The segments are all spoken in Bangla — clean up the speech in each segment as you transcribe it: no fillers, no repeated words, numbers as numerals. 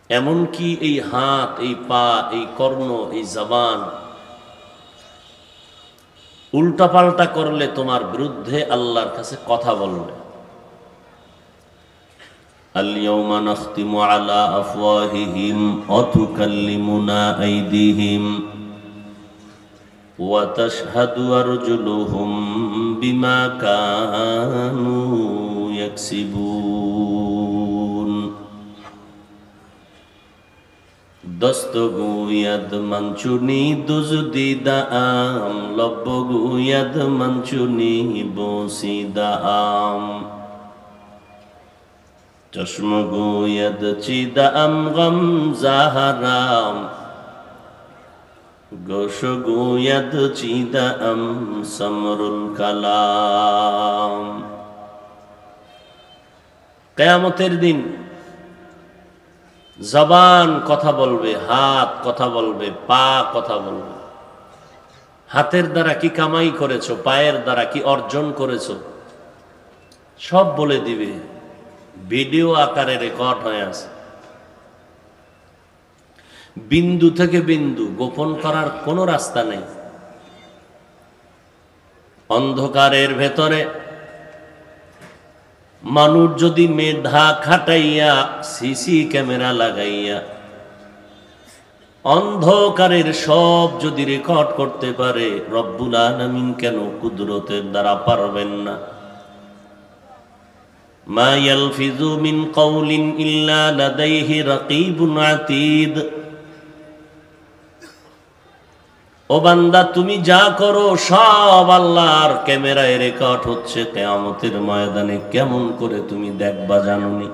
এমনকি এই হাত, এই পা, এই কর্ণ, এই জবান উল্টাপাল্টা করলে তোমার বিরুদ্ধে আল্লাহর কাছে কথা বলবে। আল-ইয়াওমা নাখতিমু আলা আফওয়াহিহিম ওয়া তুকাল্লিমুনা আইদিহিম ওয়া তাশহাদু আরজুলুহুম বিমা কানু ইয়াকসিবুন। দস্তগুয়াদ মঞ্চুনি দুজদিদাম লব্বগুয়াদ মঞ্চুনি বসিদাম চশমগুয়াদ চিদাম গম জাহারাম গোশগুয়াদ চিদাম সমরুল কালাম। কিয়ামতের দিন জবান কথা বলবে, হাত কথা বলবে, পা কথা বলবে। হাতের দ্বারা কি কামাই করেছো, পায়ের দ্বারা কি অর্জন করেছো, সব বলে দিবে। ভিডিও আকারে রেকর্ড হয়ে আছে। বিন্দু থেকে বিন্দু গোপন করার কোনো রাস্তা নেই। অন্ধকারের ভেতরে মানুষ যদি মেধা খাটাইয়া সিসি ক্যামেরা লাগাইয়া অন্ধকারের সব যদি রেকর্ড করতে পারে, রব্বুল আলামিন কেন কুদরতের দ্বারা পারবেন না? মা ইয়ালফিযু মিন কাওলিন ইল্লা লাদাইহি রাকীবুন আতীদ। ও বান্দা, তুমি যা করো সব আল্লাহর ক্যামেরায় রেকর্ড হচ্ছে। কিয়ামতের ময়দানে কেমন করে তুমি দেখবা জানোনি?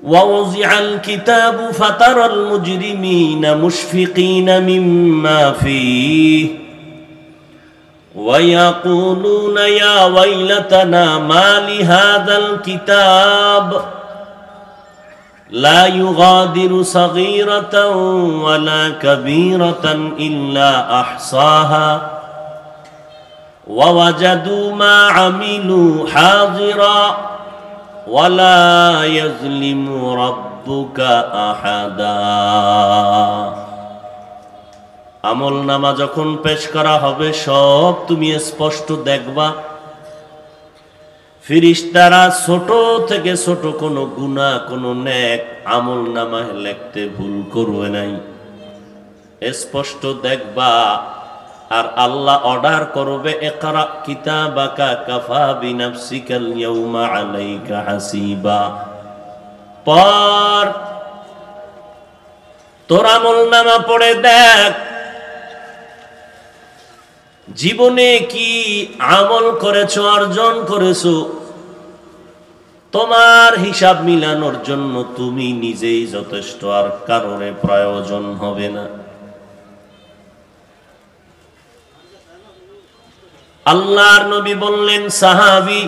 ওয়াউযিআল কিতাবু ফাতারাল মুজরিমিনা মুশফিকিনা মিম্মা ফীহি ওয়া ইয়াকুলুনা ইয়া ওয়াইলাতানা মা লিহাযাল কিতাব لا يغادر صغيرة ولا كبيرة إلا أحصاها ووجدوا ما عملوا حاضرا ولا يظلم ربك أحدا। আমল নামা যখন পেশ করা হবে সব তুমি স্পষ্ট দেখবা। ফেরেশতারা ছোট থেকে ছোট কোনো গুনাহ, কোনো নেক আমল নামায় লিখতে ভুল করবে নাই, স্পষ্ট দেখবা। আর আল্লাহ অর্ডার করবে, ইকরা কিতাবাকা কাফা বিনাফসিকাল ইয়াউমা আলাইকা হাসিবা। পর তোর আমল নামা পড়ে দেখ, জীবনে কি আমল করেছো, অর্জন করেছো। তোমার হিসাব মিলানোর জন্য তুমি নিজেই যথেষ্ট, আর কারণে প্রয়োজন হবে না। আল্লাহর নবী বললেন, সাহাবী,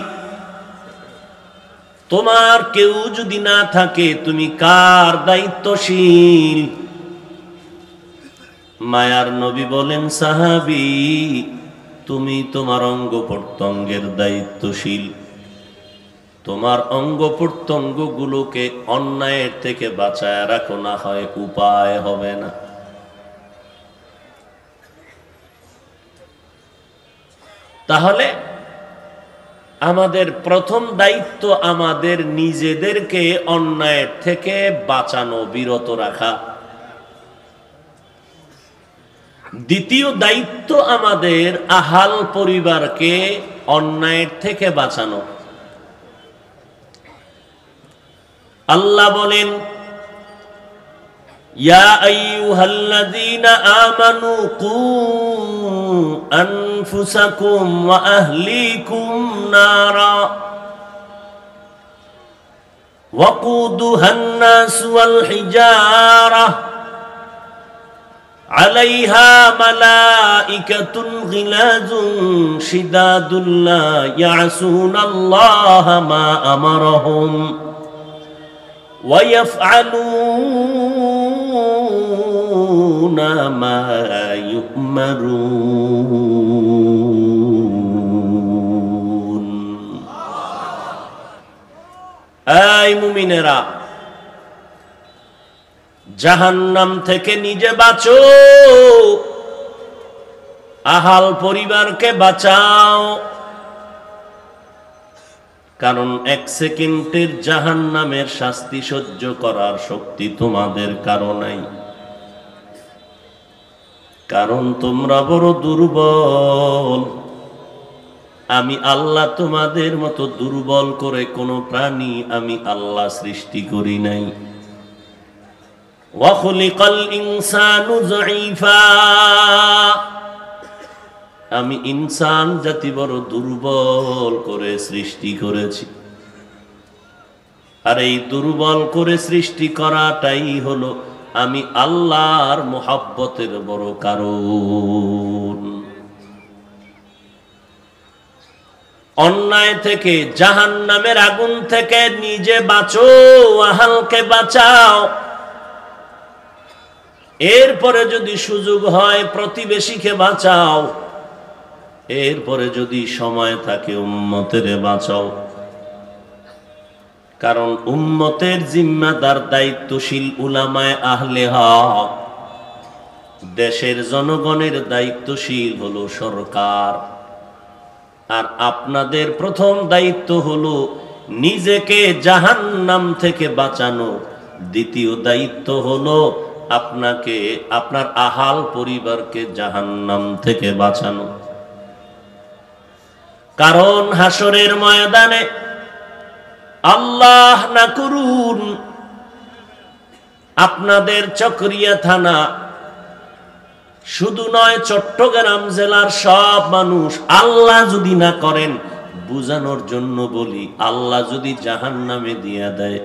তোমার কেউ যদি না থাকে তুমি কার দায়িত্বশীল? মায়ার নবী বলেন, সাহাবী, তুমি তোমার অঙ্গ প্রত্যঙ্গের দায়িত্বশীল। তোমার অঙ্গ প্রত্যঙ্গ গুলোকে অন্যায়ের থেকে বাঁচায় রাখো, না হয় উপায় হবে না। তাহলে আমাদের প্রথম দায়িত্ব আমাদের নিজেদেরকে অন্যায়ের থেকে বাঁচানো, বিরত রাখা। দ্বিতীয় দায়িত্ব আমাদের আহাল পরিবারকে অন্যায়ের থেকে বাঁচানো। আল্লাহ বলেন, ইয়া আইয়ুহাল্লাযীনা আমানু কু আনফুসাকুম ওয়া আহলিকুম নারা ওয়াকুদুহান নাস ওয়াল হিজারা আলাইহা মালাইকাতুন গিলাযুন শিদাদুন লা ইয়াসুনাল্লাহা মা আমারাহুম ওয়া ইয়াফআলুনা মা ইউমারুন। এই মুমিনেরা, জাহান্নাম থেকে নিজে বাঁচো, আহাল পরিবারকে বাঁচাও। কারণ 1 সেকেন্ডের জাহান্নামের শাস্তি সহ্য করার শক্তি তোমাদের কারো নাই। কারণ তোমরা বড় দুর্বল। আমি আল্লাহ তোমাদের মতো দুর্বল করে কোনো প্রাণী আমি আল্লাহ সৃষ্টি করি নাই। ওয়া খুলিকাল ইনসানু যায়ীফা, আমি ইনসান জাতি বড় দুর্বল করে সৃষ্টি করেছি। আর এই দুর্বল করে সৃষ্টি করাটাই হলো আমি আল্লাহর মুহাব্বতের বড় কারণ। অন্যায় থেকে, জাহান্নামের আগুন থেকে নিজে বাঁচো, আহালকে বাঁচাও। এরপরে যদি সুযোগ হয় প্রতিবেশীকে বাঁচাও, এরপরে যদি সময় থাকে উম্মতের বাঁচাও। কারণ উম্মতের জিম্মাদার দায়িত্বশীল উলামায়ে আহলে হক, দেশের জনগণের দায়িত্বশীল হলো সরকার। আর আপনাদের প্রথম দায়িত্ব হলো নিজেকে জাহান্নাম থেকে বাঁচানো, দ্বিতীয় দায়িত্ব হলো আপনাকে, আপনার আহাল পরিবারকে জাহান্নাম থেকে বাঁচানো। কারণ হাসরের ময়দানে আল্লাহ না করুন আপনাদের চকরিয়া থানা শুধু নয়, চট্টগ্রাম জেলার সব মানুষ, আল্লাহ যদি না করেন, বুঝানোর জন্য বলি, আল্লাহ যদি জাহান্নামে দিয়ে দেয়,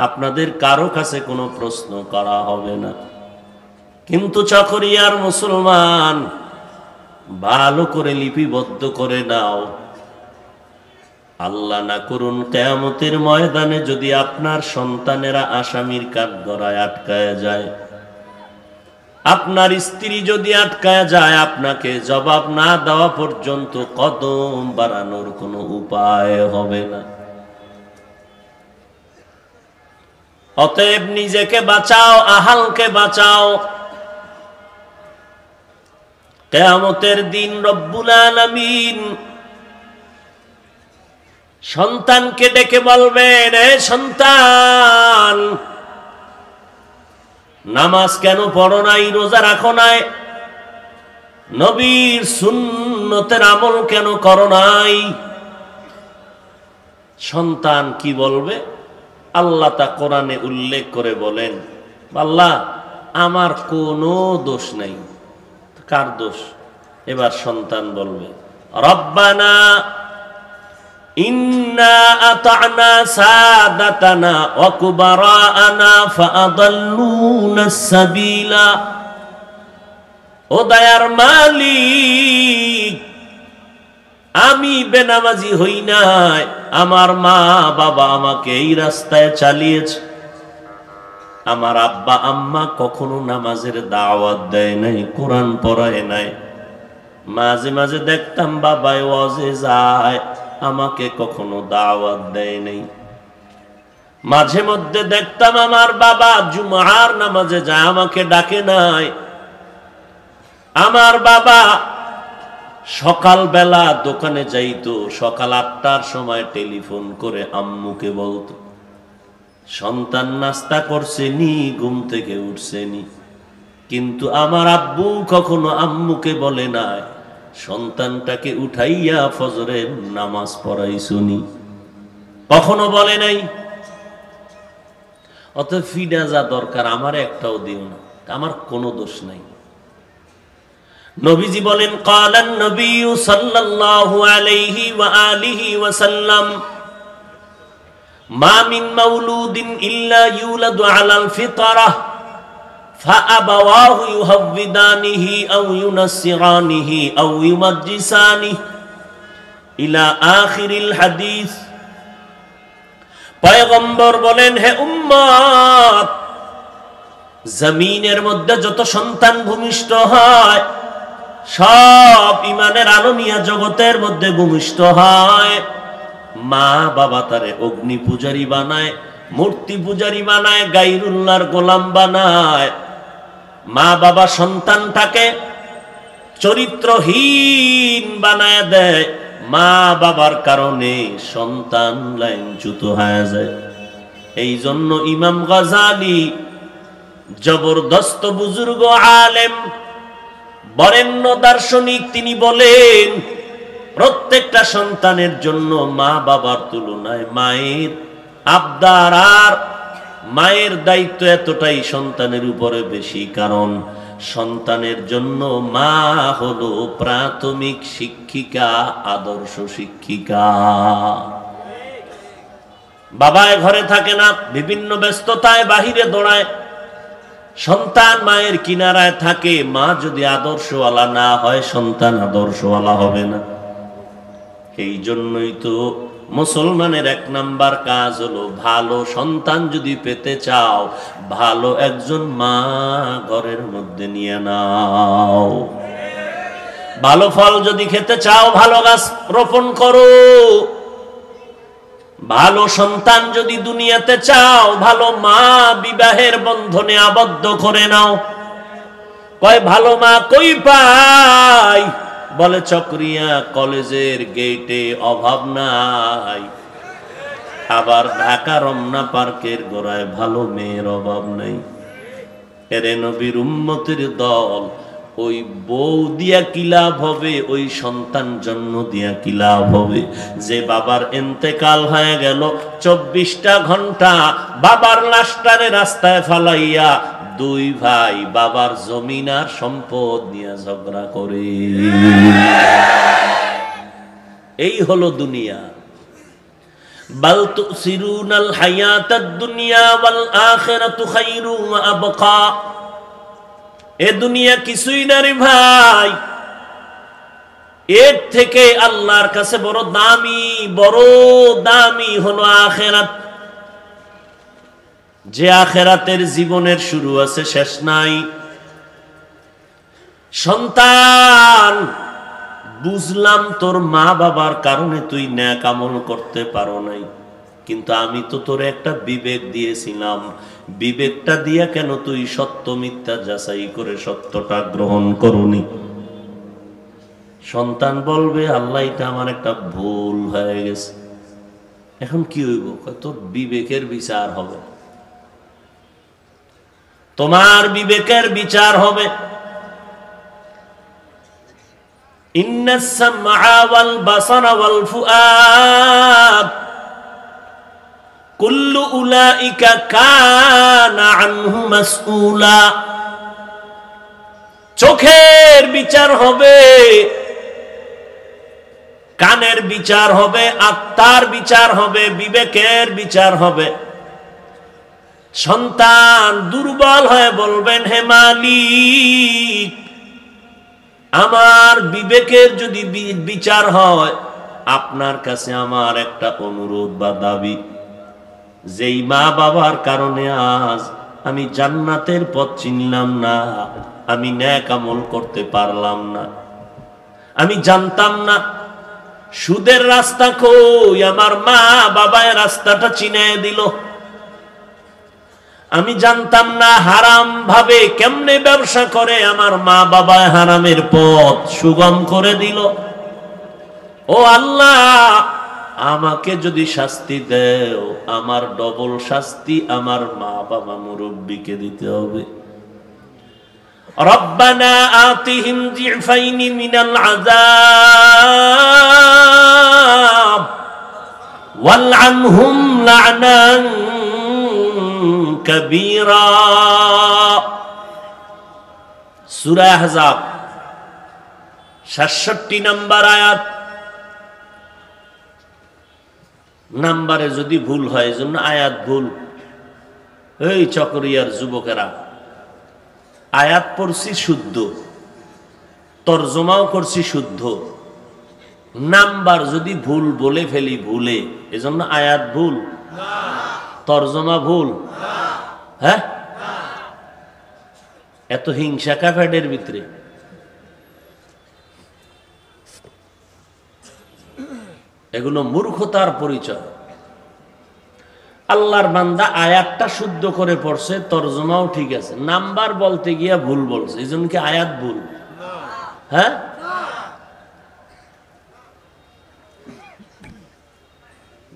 আপনাদের কারো কাছে কোনো প্রশ্ন করা হবে না। কিন্তু চকরিয়ার মুসলমান, ভালো করে লিপিবদ্ধ করে নাও, আল্লাহ না করুন কিয়ামতের ময়দানে যদি আপনার সন্তানেরা আসামির কাঠগড়ায় আটকায় যায়, আপনার স্ত্রী যদি আটকায় যায়, আপনাকে জবাব না দেওয়া পর্যন্ত কদম বাড়ানোর কোনো উপায় হবে না। অতএব নিজেকে বাঁচাও, আহালকে বাঁচাও। কিয়ামতের দিন রব্বুল আলামিন সন্তানকে ডেকে বলবেন, এ সন্তান, নামাজ কেন পড়ো নাই, রোজা রাখো নাই, নবীর সুন্নতের আমল কেন করো নাই? সন্তান কি বলবে? আল্লাহ তা কোরআনে উল্লেখ করে বলেন, আল্লাহ আমার কোনো দোষ নাই। কার দোষ? এবার সন্তান বলবে, রব্বানা ইন্না আতা'না সাদাতানা ওয়া কুবারা'না ফাআদাল্লুনাস সাবিলা। ও দয়ার মালিক, আমি বেনামাজি হই নাই, আমার মা বাবা আমাকে এই রাস্তায় চালিয়েছে। আমার আব্বা আম্মা কখনো নামাজের দাওয়াত দেয় নাই, কোরআন পড়ায় নাই। মাঝে মাঝে দেখতাম বাবাই ওয়াজে যায়, আমাকে কখনো দাওয়াত দেয় নাই। মাঝে মধ্যে দেখতাম আমার বাবা জুমার নামাজে যায়, আমাকে ডাকে নাই। আমার বাবা সকালবেলা দোকানে যাইতো, সকাল 8টার সময় টেলিফোন করে আম্মুকে বলতো, সন্তান নাস্তা করছেনি, ঘুম থেকে উঠছেনি। কিন্তু আমার আব্বু কখনো আম্মুকে বলে নাই, সন্তানটাকে উঠাইয়া ফজরের নামাজ পড়াইছনি, কখনো বলে নাই। অত ফিডা যা দরকার আমার একটাও দিও না, আমার কোনো দোষ নাই। নবীজি বলেন, ক্বালান নবী সাল্লাল্লাহু আলাইহি ওয়া আলিহি ওয়া সাল্লাম, মা মিন মাউলুদিন ইল্লা ইউলাদু আলাল ফিতরাহ ফাআবাওয়াহু ইউহাব্বিদানিহি আও ইউনাসসিরানিহি আও ইউমাজ্জিসানিহি ইলা আখিরিল হাদিস। পয়গম্বর বলেন, হে উম্মত, জমিনের মধ্যে যত সন্তান ভূমিষ্ঠ হয়, সব ইমানের আলমিয়া জগতের মধ্যে ভূমিষ্ঠ হয়। মা বাবা তারে অগ্নি পূজারী বানায়, মূর্তি পূজারি বানায়, গায়রুল্লাহর গোলাম বানায়। মা বাবা সন্তানটাকে চরিত্রহীন বানায় দেয়, মা বাবার কারণে সন্তান লাইনচ্যুত হয়ে যায়। এই জন্য ইমাম গাজালি জবরদস্ত বুজুর্গ আলেম, বরেণ্য দার্শনিক, তিনি বলেন প্রত্যেকটা সন্তানের জন্য মা বাবার তুলনায় মায়ের আবদার আর মায়ের দায়িত্ব এতটাই সন্তানের উপরে বেশি। কারণ সন্তানের জন্য মা হলো প্রাথমিক শিক্ষিকা, আদর্শ শিক্ষিকা। বাবায় ঘরে থাকে না, বিভিন্ন ব্যস্ততায় বাহিরে দৌড়ায়। সন্তান মায়ের কিনারায় থাকে। মা যদি আদর্শওয়ালা না হয়, সন্তান আদর্শওয়ালা হবে না। এই জন্যই তো মুসলমানের 1 নাম্বার কাজ হলো, ভালো সন্তান যদি পেতে চাও, ভালো একজন মা ঘরের মধ্যে নিয়ে নাও। ভালো ফল যদি খেতে চাও, ভালো গাছ রোপণ করো। ভালো সন্তান যদি দুনিয়াতে চাও, ভালো মা বিবাহের বন্ধনে আবদ্ধ করে নাও। কয় ভালো মা কই পাই? বলে চকরিয়া কলেজের গেটে অভাব নাই, আবার ঢাকা রমনা পার্কের গোড়ায় ভালো মেয়ের অভাব নাই। এরে নবীর উম্মতের দল, ওই বউ দিয়া কি লাভ হবে? ওই সন্তান জন্ম দিয়া কি লাভ হবে? যে বাবার ইন্তেকাল হয়ে গেল, 24টা ঘন্টা বাবার লাশটারে রাস্তায় ফালাইয়া 2 ভাই বাবার জমিন আর সম্পদ নিয়ে ঝগড়া করে। এই হলো দুনিয়া। বাল তুসিরুনাল হায়াতাদ দুনিয়া ওয়াল আখিরাতু খায়রুন ওয়া আবকা। এ দুনিয়া কিছুই না রে ভাই, এর থেকে আল্লাহর কাছে বড় দামি হলো আখিরাত। যে আখিরাতের জীবনের শুরু আছে, শেষ নাই। সন্তান, বুঝলাম তোর মা বাবার কারণে তুই নেক আমল করতে পারো নাই, কিন্তু আমি তো তোর একটা বিবেক দিয়েছিলাম। বিবেকটা দিয়া কেন তুই সত্য মিথ্যা যাচাই করে সত্যটা গ্রহণ করনি? সন্তান বলবে, আল্লাহ, এটা আমার একটা ভুল হয়ে গেছে। এখন কি হইব? তোর বিবেকের বিচার হবে, তোমার বিবেকের বিচার হবে। ইন্নাস সামআ ওয়াল বাসারা ওয়াল ফুআদ কুল্লু উলাইকা কানা আনহু মাসউলা। চোখের বিচার হবে, কানের বিচার হবে, আত্মার বিচার হবে, বিবেকের বিচার হবে। সন্তান দুর্বল হয়ে বলবেন, হে মালিক, আমার বিবেকের যদি বিচার হয়, আপনার কাছে আমার একটা অনুরোধ বা দাবি, যেই মা বাবার কারণে আজ আমি জান্নাতের পথ চিনলাম না, আমি নেক আমল করতে পারলাম না, আমি জানতাম না সুদের রাস্তা কই, আমার মা বাবায় রাস্তাটা চিনিয়ে দিল। আমি জানতাম না হারাম ভাবে কেমনে ব্যবসা করে, আমার মা বাবায় হারামের পথ সুগম করে দিল। ও আল্লাহ, আমাকে যদি শাস্তি দেও, আমার ডবল শাস্তি আমার মা বাবা মুরব্বিকে দিতে হবে। রব্বানা আতিহিম যিফাইনি মিনাল আযাব ওয়ালআনহুম লা'নান কাবীরা। সূরা আহজাব ৬৭ নম্বর আয়াত। নাম্বারে যদি ভুল হয়, এজন্য আয়াত ভুল। এই চকরিয়ার যুবকেরা, আয়াত পড়ছি শুদ্ধ, তরজমাও করছি শুদ্ধ, নাম্বার যদি ভুল বলে ফেলি ভুলে, এজন্য আয়াত ভুল, তরজমা ভুল। হ্যাঁ, এত হিংসা কাফেরদের ভিতরে। এগুলো মূর্খতার পরিচয়। আল্লাহর বান্দা আয়াতটা শুদ্ধ করে পড়ছে, তরজমাও ঠিক আছে, নাম্বার বলতে গিয়া ভুল বলছে, এই জন্য কি আয়াত ভুল? হ্যাঁ,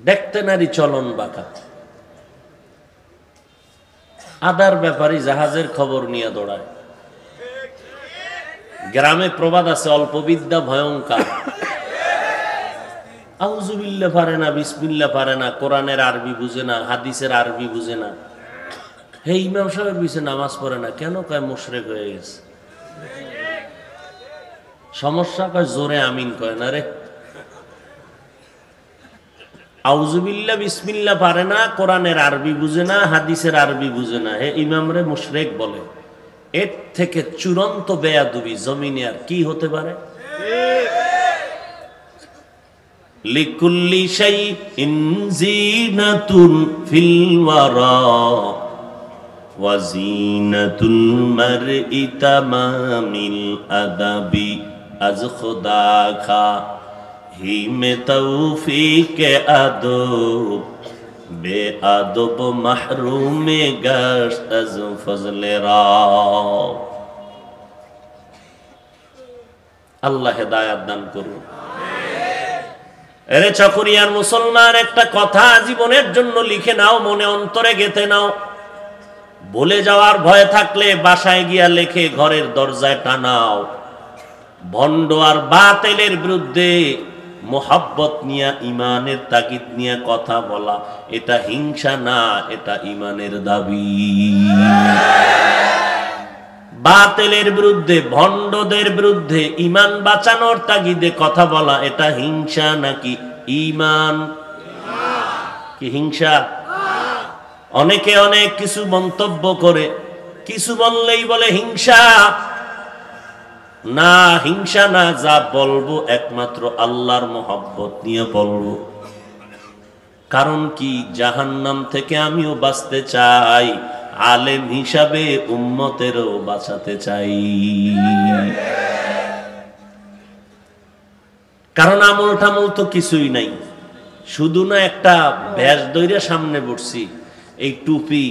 দেখতে নারী চলন বাঁকা। আদার ব্যাপারী জাহাজের খবর নিয়ে দৌড়ায়। গ্রামে প্রবাদ আছে, অল্প বিদ্যা ভয়ঙ্কর। আউযুবিল্লাহ পারে না, বিসমিল্লাহ পারে না, কোরআনের আরবি বুঝে না, হাদিসের আরবি বুঝে না, হে ইমাম সাহেবের পিছে নামাজ পড়ে না কেন? কয় মুশরিক হয়ে গেছে। সমস্যা? কয় জোরে আমিন কয় না রে। আউযুবিল্লাহ বিসমিল্লাহ পারে না, কোরআনের আরবি বুঝে না, হাদিসের আরবি বুঝে না, হে ইমাম রে মুশরিক বলে। এর থেকে চূড়ান্ত বেয়াদবি জমিনে আর কি হতে পারে? লিকুল্লি শাইইন জিনাতুন ফিল ওয়ারা ওয়া জিনাতুল মারই তামামিল আদাবি আজ খুদা খা হি মে তৌফিক আদব বে আদব মাহরুম গাশত আজ ফজলে রা। আল্লাহ হেদায়েত দান করুন। এরে চকরিয়ার মুসলমান, একটা কথা জীবনের জন্য লিখে নাও, মনে অন্তরে গেঁথে নাও। বলে যাওয়ার ভয় থাকলে বাসায় গিয়া লেখে ঘরের দরজায় টানাও। ভণ্ড আর বাতিলের বিরুদ্ধে মোহাব্বত নিয়া, ইমানের তাগিদ নিয়ে কথা বলা, এটা হিংসা না, এটা ইমানের দাবি। বাতিলের বিরুদ্ধে, ভণ্ডদের বিরুদ্ধে ইমান বাঁচানোর তাগিদে কথা বলা, এটা হিংসা নাকি ইমান? কি হিংসা? অনেকে অনেক কিছু মন্তব্য করে, কিছু বললেই বলে হিংসা। না, হিংসা না, যা বলবো একমাত্র আল্লাহর মোহাব্বত নিয়ে বলবো। কারণ কি, জাহান্নাম থেকে আমিও বাঁচতে চাই, আলেম হিসাবে উম্মতেরও বাঁচাতে চাই। কারণ আমল টামল তো কিছুই নাই, শুধু না একটা ব্যাস দইরে সামনে বসছি, এই টুপি,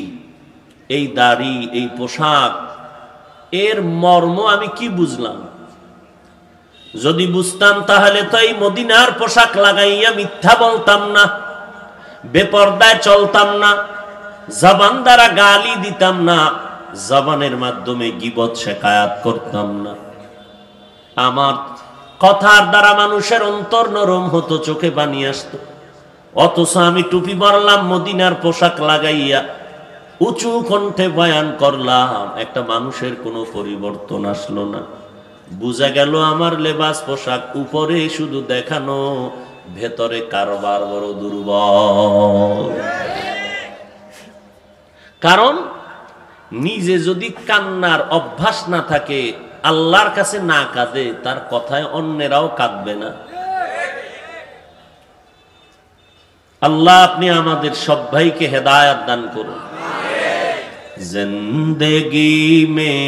এই দাড়ি, এই পোশাক, এর মর্ম আমি কি বুঝলাম? যদি বুঝতাম তাহলে তো এই মদিনার পোশাক লাগাইয়া মিথ্যা বলতাম না, বেপরদায় চলতাম না, জবান দ্বারা গালি দিতাম না, জবানের মাধ্যমে গীবত শিকায়াত করতাম না। আমার কথার দ্বারা মানুষের অন্তর নরম হতো, চোখে পানি আসতো। অথচ আমি টুপি পরলাম, মদিনার পোশাক লাগাইয়া উঁচু কণ্ঠে বয়ান করলাম, একটা মানুষের কোনো পরিবর্তন আসলো না। বুঝা গেল আমার লেবাস পোশাক উপরে শুধু দেখানো, ভেতরে কারবার বড় দুর্বল। কারণ নিজে যদি কান্নার অভ্যাস না থাকে, আল্লাহর কাছে না কাঁদে, তার কথায় অন্যেরাও কাঁদবে না। আল্লাহ আপনি আমাদের সব ভাইকে হেদায়েত দান করুন। जिंदगी में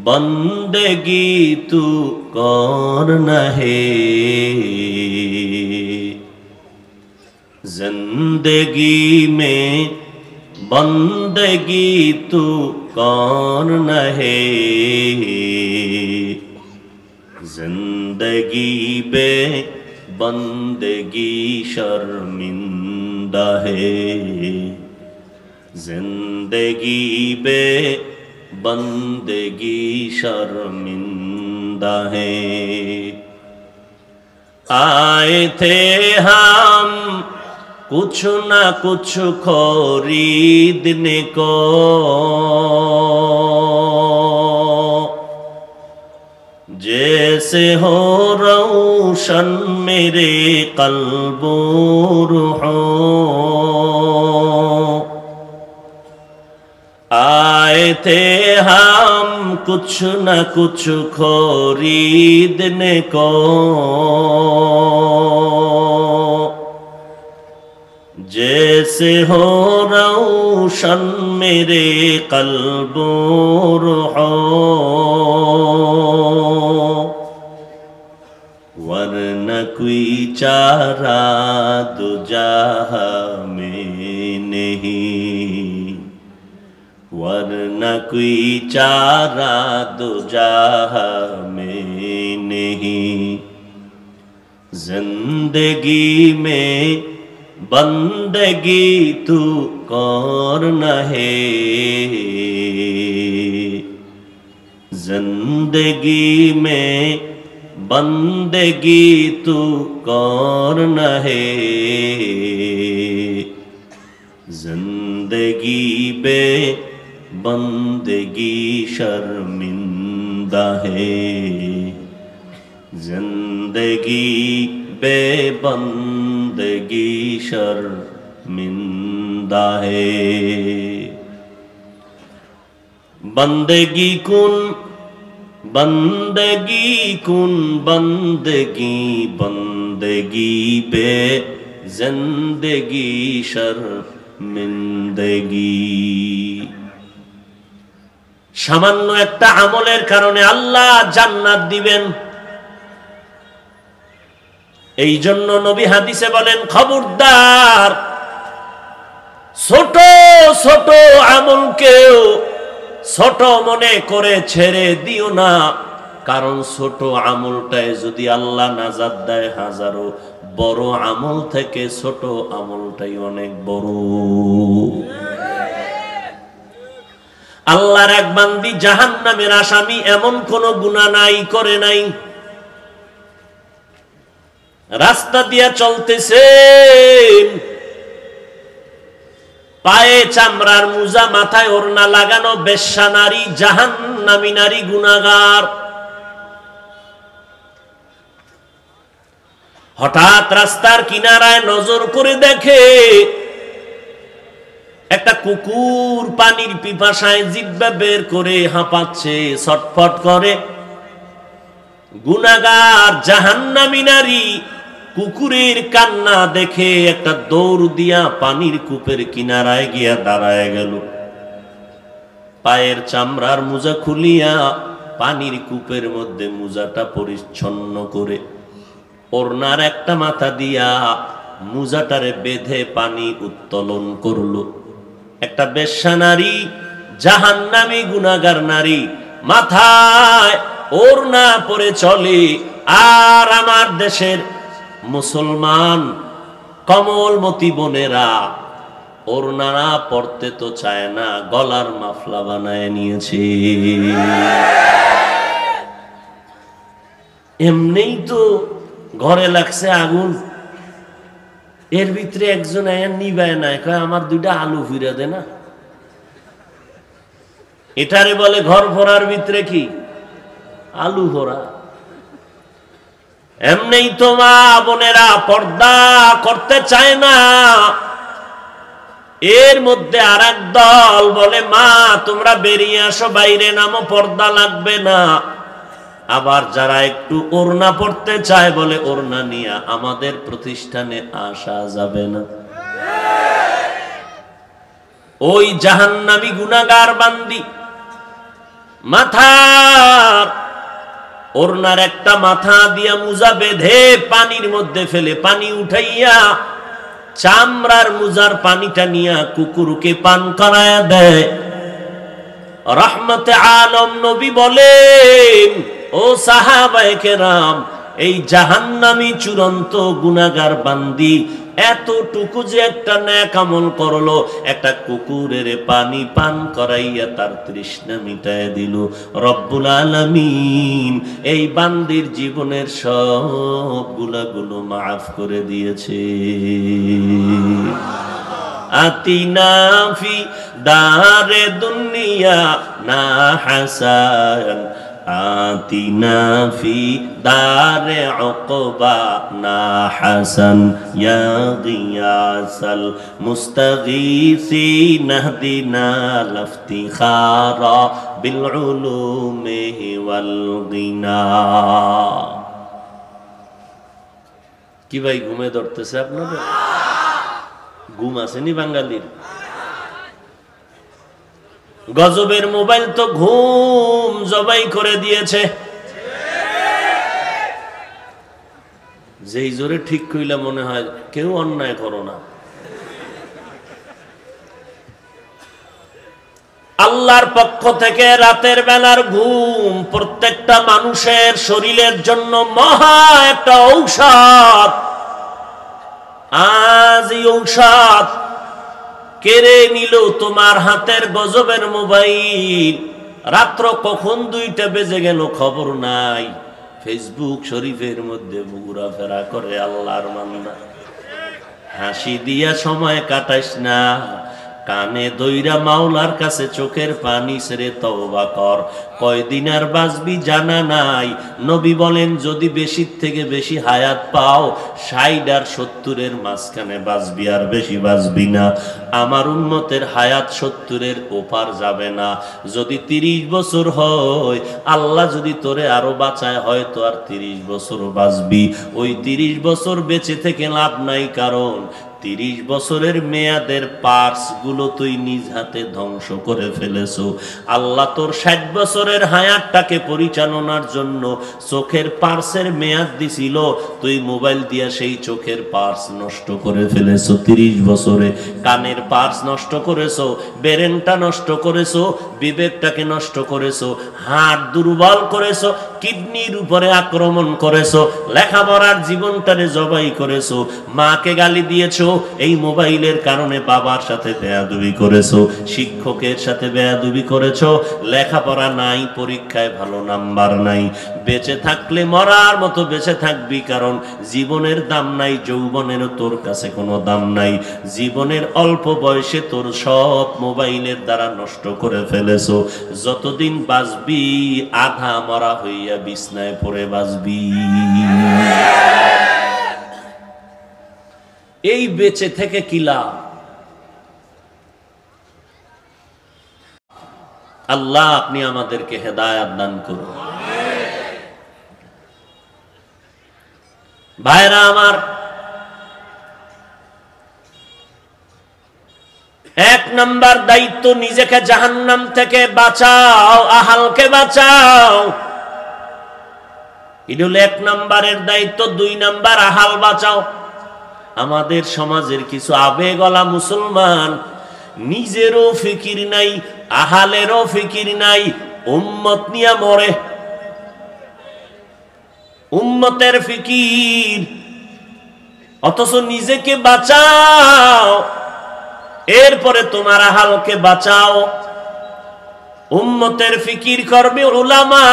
बंदगी तू कौन है, जिंदगी में बंदगी तू कौन है, जिंदगी बे बंदगी शर्मिंदा है, जिंदगी बे बंदगी शर्मिंदा है। आए थे हम कुछ ना कुछ खरीदने को, जैसे हो रोशन मेरे कल्बो रूहो, आए थे हम कुछ न कुछ खरीदने को, जैसे हो रोशन मेरे कल्बो रूहो, वरना कोई चारा दो जहां में नहीं, वरना कोई चारा दो जहां में नहीं। जिंदगी में बंदगी तू करना है, जिंदगी में बंदगी तू करना है, जिंदगी बे बंदगी शर्मिंदा है, जिंदगी बे बंदगी शर्मिंदा है। बंदगी कुन बंदगी कुन बंदगी, बंदगी बे जिंदगी शर्मिंदगी। সামান্য একটা আমলের কারণে আল্লাহ জান্নাত দিবেন। এই জন্য নবী হাদিসে বলেন, খবরদার ছোট ছোট আমলকেও ছোট মনে করে ছেড়ে দিও না, কারণ ছোট আমলটায় যদি আল্লাহ নাজাত দেয় হাজারো, বড় আমল থেকে ছোট আমলটাই অনেক বড়। আল্লাহর এক বান্দি জাহান্নামের আসামি, এমন কোন গুনাহ নাই করে নাই, রাস্তা দিয়া চলতেছে, পায়ে চামড়ার মুজা, মাথায় ওড়না লাগানো, বেশ্যা নারী, জাহান্নামী নারী, গুনাহগার। হঠাৎ রাস্তার কিনারায় নজর করে দেখে একটা কুকুর পানির পিপাসায় জিহ্বা বের করে হাঁপাচ্ছে, ছটফট করে। গুনাহগার জাহান্নামী নারী কুকুরের কান্না দেখে একটা দৌড় দিয়া পানির কূপের কিনারায় গিয়া দাঁড়ায় গেল, পায়ের চামড়ার মোজা খুলিয়া পানির কূপের মধ্যে মোজাটা পরিচ্ছন্ন করে ওড়নার একটা মাথা দিয়া মোজাটারে বেঁধে পানি উত্তোলন করলো। একটা বেশ্যা নারী, জাহান্নামী গুনাহগার নারী, মাথায় ওড়না পরে চলে। আর আমার দেশের মুসলমান কমলমতি বোনেরা ওড়না পড়তে তো চায় না, গলার মাফলা বানায় নিয়েছে। এমনিই তো ঘরে লাগছে আগুন, এর ভিতরে একজন নিবায় নাই, কয় আমার দুইটা আলু ফিরে দে না। এটারে বলে ঘর ভরার ভিতরে কি আলু ভরা। এমনি তো মা বোনেরা পর্দা করতে চায় না, এর মধ্যে আর এক দল বলে মা তোমরা বেরিয়ে আসো, বাইরে নামো, পর্দা লাগবে না। আবার যারা একটু ওড়না পড়তে চায় বলে ওড়না নিয়ে আমাদের প্রতিষ্ঠানে আসা যাবে না। ওই জাহান্নামী গুনাহগার বান্দি মাথার ওড়নার একটা মাথা দিয়া মুজা বেঁধে পানির মধ্যে ফেলে, পানি উঠাইয়া চামড়ার মুজার পানিটা নিয়া কুকুরকে পান করায়া দেয়। রহমতে আলম নবী বলেন, ও সাহাবায়ে কেরাম, এই জাহান্নামী চূড়ান্ত গুনাহগার বান্দি এতটুকু যে একটা নেক আমল করলো, একটা কুকুরের পানি পান করাইয়া তার তৃষ্ণা মিটায় দিল। রব্বুল আলামিন এই বান্দির জীবনের সব গুনাহগুলো মাফ করে দিয়েছে। আতিনা ফি দারে দুনিয়া না হাসান, আতিনা ফি দারে উকবা না হাসান, ইয়া গিয়াসাল মুস্তাগীসিন নাহদিনা লাফতিখারা বিল উলুমি ওয়াল গিনা। কি ভাই ঘুমে ধরতেছে আপনাদের? ঘুম আসেনি বাঙালির? গজবের মোবাইল তো ঘুম জবাই করে দিয়েছে। যেই জোরে ঠিক কইলা মনে হয় কেউ অন্যায় করো না। আল্লাহর পক্ষ থেকে রাতের বেলার ঘুম প্রত্যেকটা মানুষের শরীরের জন্য মহা একটা ঔষধ। আজ এই ঔষধ কেড়ে নিল তোমার হাতের গজবের মোবাইল। রাত্র কখন 2টা বেজে গেল খবর নাই, ফেসবুক শরীফের মধ্যে ঘোরাফেরা করে আল্লাহর বান্দা। হাসি দিয়া সময় কাটাইস না, কানে দইরা মাওলার কাছে চোখের পানি ছেড়ে তওবা কর। কয়দিন আর বাঁচবি জানা নাই। নবী বলেন যদি বেশির থেকে বেশি হায়াত পাও 60 আর 70-এর মাঝখানে বাঁচবি, আর বেশি বাঁচবি না। আমার উম্মতের হায়াত 70-এর ওপার যাবে না। যদি 30 বছর হয়, আল্লাহ যদি তোরে আরো বাঁচায়, হয়তো আর 30 বছর বাঁচবি। ওই 30 বছর বেঁচে থেকে লাভ নাই, কারণ 30 বছরের মেয়াদের পার্স গুলো তুই নিজ হাতে ধ্বংস করে ফেলেছো। আল্লাহ তোর 60 বছরের হায়াতটাকে পরিচালনার জন্য চোখের পার্সের মেয়াদ দিছিল, তুই মোবাইল দিয়া সেই চোখের পার্স নষ্ট করে ফেলেছো 30 বছরে। কানের পার্স নষ্ট করেছো, ব্রেনটা নষ্ট করেছো, বিবেকটাকে নষ্ট করেছো, হার্ট দুর্বল করেছো, কিডনির উপরে আক্রমণ করেছো, লেখাপড়ার জীবনটারে জবাই করেছো, মাকে গালি দিয়েছো এই মোবাইলের কারণে, বাবার সাথে বেয়াদবি করেছো, শিক্ষকের সাথে বেয়াদবি করেছো, লেখাপড়া নাই, পরীক্ষায় ভালো নাম্বার নাই। বেঁচে থাকলে মরার মতো বেঁচে থাকবি, কারণ জীবনের দাম নাই, যৌবনেরও তোর কাছে কোনো দাম নাই। জীবনের অল্প বয়সে তোর সব মোবাইলের দ্বারা নষ্ট করে ফেলেছো। যতদিন বাঁচবি আধা মরা হইয়া বিছনায় পড়ে বাঁচবি। এই বেঁচে থেকে কি লাভ? আল্লাহ আপনি আমাদেরকে হেদায়েত দান করুন। ভাইরা আমার, 1 নাম্বার দায়িত্ব নিজেকে জাহান্নাম থেকে বাঁচাও, আহালকে বাঁচাও। এটা হলো 1 নাম্বারের দায়িত্ব। 2 নাম্বার আহাল বাঁচাও। আমাদের সমাজের কিছু আবেগওয়ালা মুসলমান, নিজেরও ফিকির নাই, আহালেরও ফিকির নাই, উম্মত নিয়ে মরে। উম্মতের ফিকির, অথচ নিজেকে বাঁচাও, এরপরে তোমার আহালকে বাঁচাও। উম্মতের ফিকির করবে উলামা।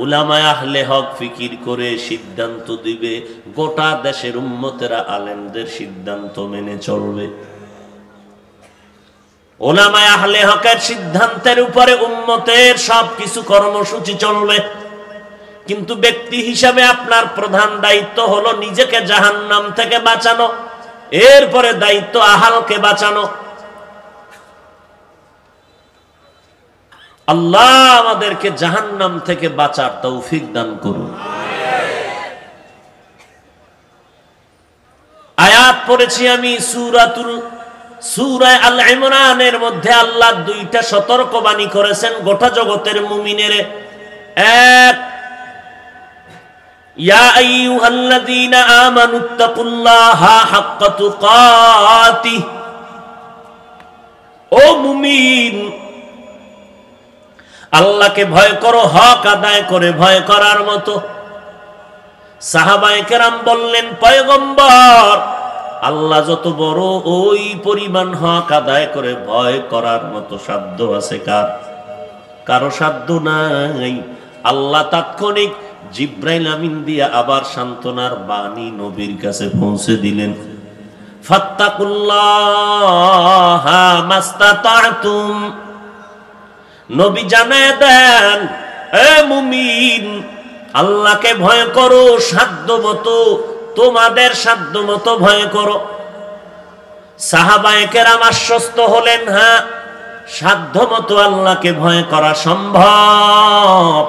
উলামায়ে আহলে হক ফিকির করে সিদ্ধান্ত দিবে, গোটা দেশের উম্মতেরা আলেমদের সিদ্ধান্ত মেনে চলবে। উলামায়ে আহলে হকের সিদ্ধান্তের উপরে উম্মতের সবকিছু কর্মসূচি চলবে। কিন্তু ব্যক্তি হিসাবে আপনার প্রধান দায়িত্ব হলো নিজেকে জাহান্নাম থেকে বাঁচানো, এরপরে দায়িত্ব আহালকে বাঁচানো। আল্লাহ আমাদেরকে জাহান্নাম থেকে বাঁচার তৌফিক দান করুন। আয়াত পড়েছি আমি সূরা আল ইমরানের মধ্যে। আল্লাহ 2টা সতর্কবাণী করেছেন গোটা জগতের মুমিনের। এক, ইয়া আইয়ুহাল্লাযীনা আমানুত্তাকুল্লাহা হাক্কা তুকাতিহ। ও মুমিন, আল্লাহকে ভয় করো হক আদায় করে ভয় করার মতো। সাহাবায়ে কেরাম বললেন, পয়গম্বর, আল্লাহ যত বড়, ওই পরিমাণ হক আদায় করে ভয় করার মতো সাধ্য আছে কার? কারো সাধ্য নাই। আল্লাহ তাৎক্ষণিক জিব্রাইল আমিন দিয়া আবার সান্ত্বনার বাণী নবীর কাছে পৌঁছে দিলেন, ফাত্তাকুল্লাহা মাস্তাতাতুম। নবী জানায় দেন, এ মুমিন, আল্লাহকে ভয় করো সাধ্য মতো, তোমাদের সাধ্য মতো ভয় করো। সাহাবায়ে কেরাম আশ্বস্ত হলেন, হ্যাঁ, সাধ্য মতো আল্লাহকে ভয় করা সম্ভব,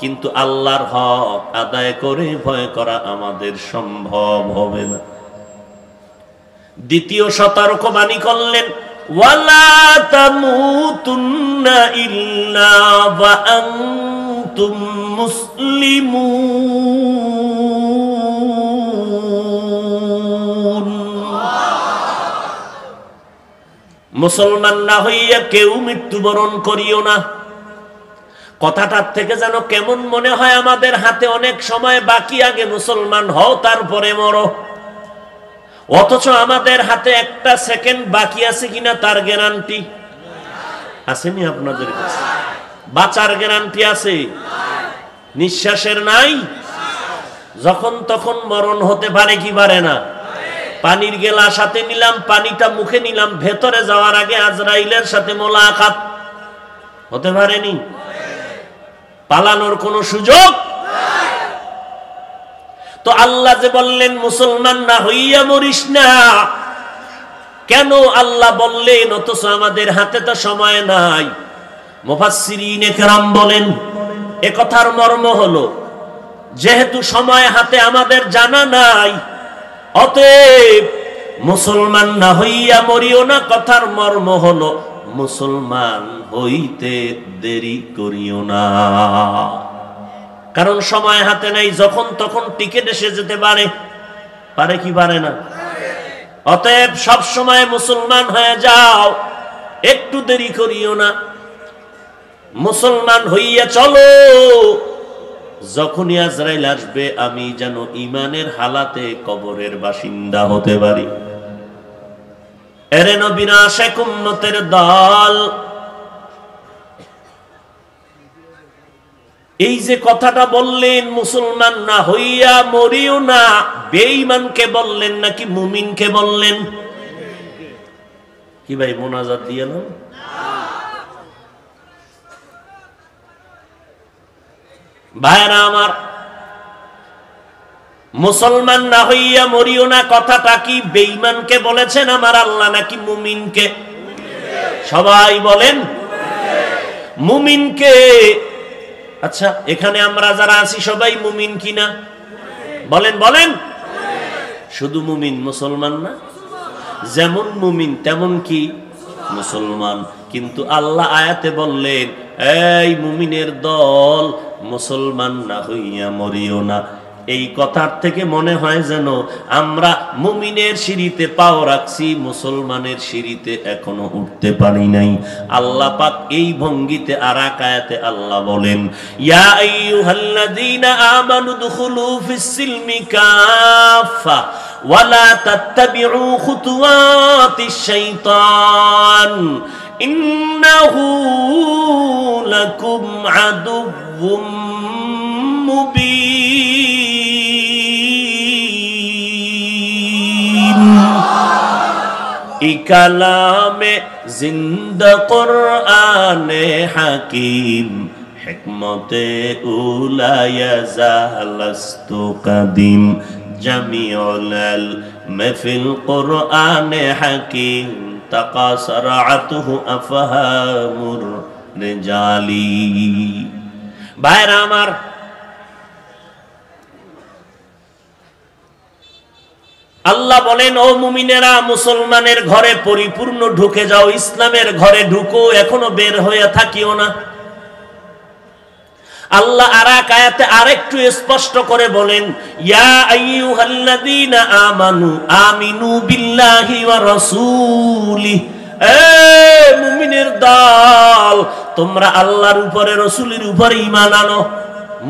কিন্তু আল্লাহর হক আদায় করে ভয় করা আমাদের সম্ভব হবে না। দ্বিতীয় সতর্কবাণী করলেন, ওয়ালা তামুতুন্না ইল্লা ওয়া আনতুম মুসলিমুন। মুসলমান না হইয়া কেউ মৃত্যুবরণ করিও না। কথাটার থেকে যেন কেমন মনে হয় আমাদের হাতে অনেক সময় বাকি, আগে মুসলমান হও তারপরে মরো। অথচ আমাদের হাতে একটা সেকেন্ড বাকি আছে কিনা তার গ্যারান্টি আসেনি আপনাদের কাছে? বাঁচার গ্যারান্টি আছে? নিঃশ্বাসের নাই? যখন তখন মরণ হতে পারে কি পারে না? পানির গেলা সাথে নিলাম, পানিটা মুখে নিলাম, ভেতরে যাওয়ার আগে আজরাইলের সাথে মোলাকাত হতে পারেনি? পালানোর কোনো সুযোগ? তো আল্লাহ যে বললেন মুসলমান না হইয়া মরিস না, কেন আল্লাহ বললেন? অথচ আমাদের হাতে তো সময় নাই। মুফাসসিরিনে কেরাম বলেন এ কথার মর্ম হলো, যেহেতু সময় হাতে আমাদের জানা নাই, অতএব মুসলমান না হইয়া মরিও না কথার মর্ম হলো মুসলমান হইতে দেরি করিও না। কারণ সময় হাতে নাই, যখন তখন টিকেট এসে যেতে পারে। পারে কি পারে না? অতএব সব সময় মুসলমান হয়ে যাও, একটু দেরি করিও না, মুসলমান হইয়া চলো। যখনই আজরাইল আসবে আমি যেন ঈমানের হালাতে কবরের বাসিন্দা হতে পারি। এরে নবীর আশিক উম্মতের দল, এই যে কথাটা বললেন মুসলমান না হইয়া মরিও না, বেঈমানকে বললেন নাকি মুমিনকে বললেন? কি ভাই মোনাজাত দিয়ে না? ভাইরা আমার, মুসলমান না হইয়া মরিও না কথাটা কি বেঈমানকে বলেছেন আমার আল্লাহ নাকি মুমিনকে? সবাই বলেন মুমিনকে। আচ্ছা, এখানে আমরা যারা আছি সবাই মুমিন কিনা? বলেন বলেন। শুধু মুমিন, মুসলমান না? যেমন মুমিন তেমন কি মুসলমান। কিন্তু আল্লাহ আয়াতে বললেন এই মুমিনের দল, মুসলমান না হইয়া মরিও না। এই কথার থেকে মনে হয় যেন আমরা মুমিনের সিঁড়িতে পাও রাখছি, মুসলমানের সিঁড়িতে এখনো উঠতে পারি নাই। আল্লাহ পাক এই ভঙ্গিতে আরেক আয়াতে আল্লাহ বলেন ইয়া আইয়ুহাল্লাযীনা আমানু দুখুলু ফিস-সিলমি কাফা ওয়ালা তাত্তাবিউ খুতুওয়াতিশ শাইতান ইন্নাহু লাকুম আদুউম মুবিন। ইকালামে জিন্দা কুরআনে হাকিম হিকমতে উলায়া জালাস্তু কাদিম জামিউল ইলমি ফিল কুরআনে হাকিম তাকাসারাতুহু আফহামুর রিজালি। ভাইরা আমার, আল্লাহ বলেন ও মুমিনেরা, মুসলমানের ঘরে পরিপূর্ণ ঢুকে যাও, ইসলামের ঘরে ঢুকো, এখনো বের হয়ে থাকিও না। আল্লাহ আরেক আয়াতে আরেকটু স্পষ্ট করে বলেন ইয়া আইয়ুহাল্লাযীনা আমানু আমিনু বিল্লাহি ওয়া রাসূলিহি। এ মুমিনের দল, তোমরা আল্লাহর উপরে রাসূলের উপরে ঈমান আনো।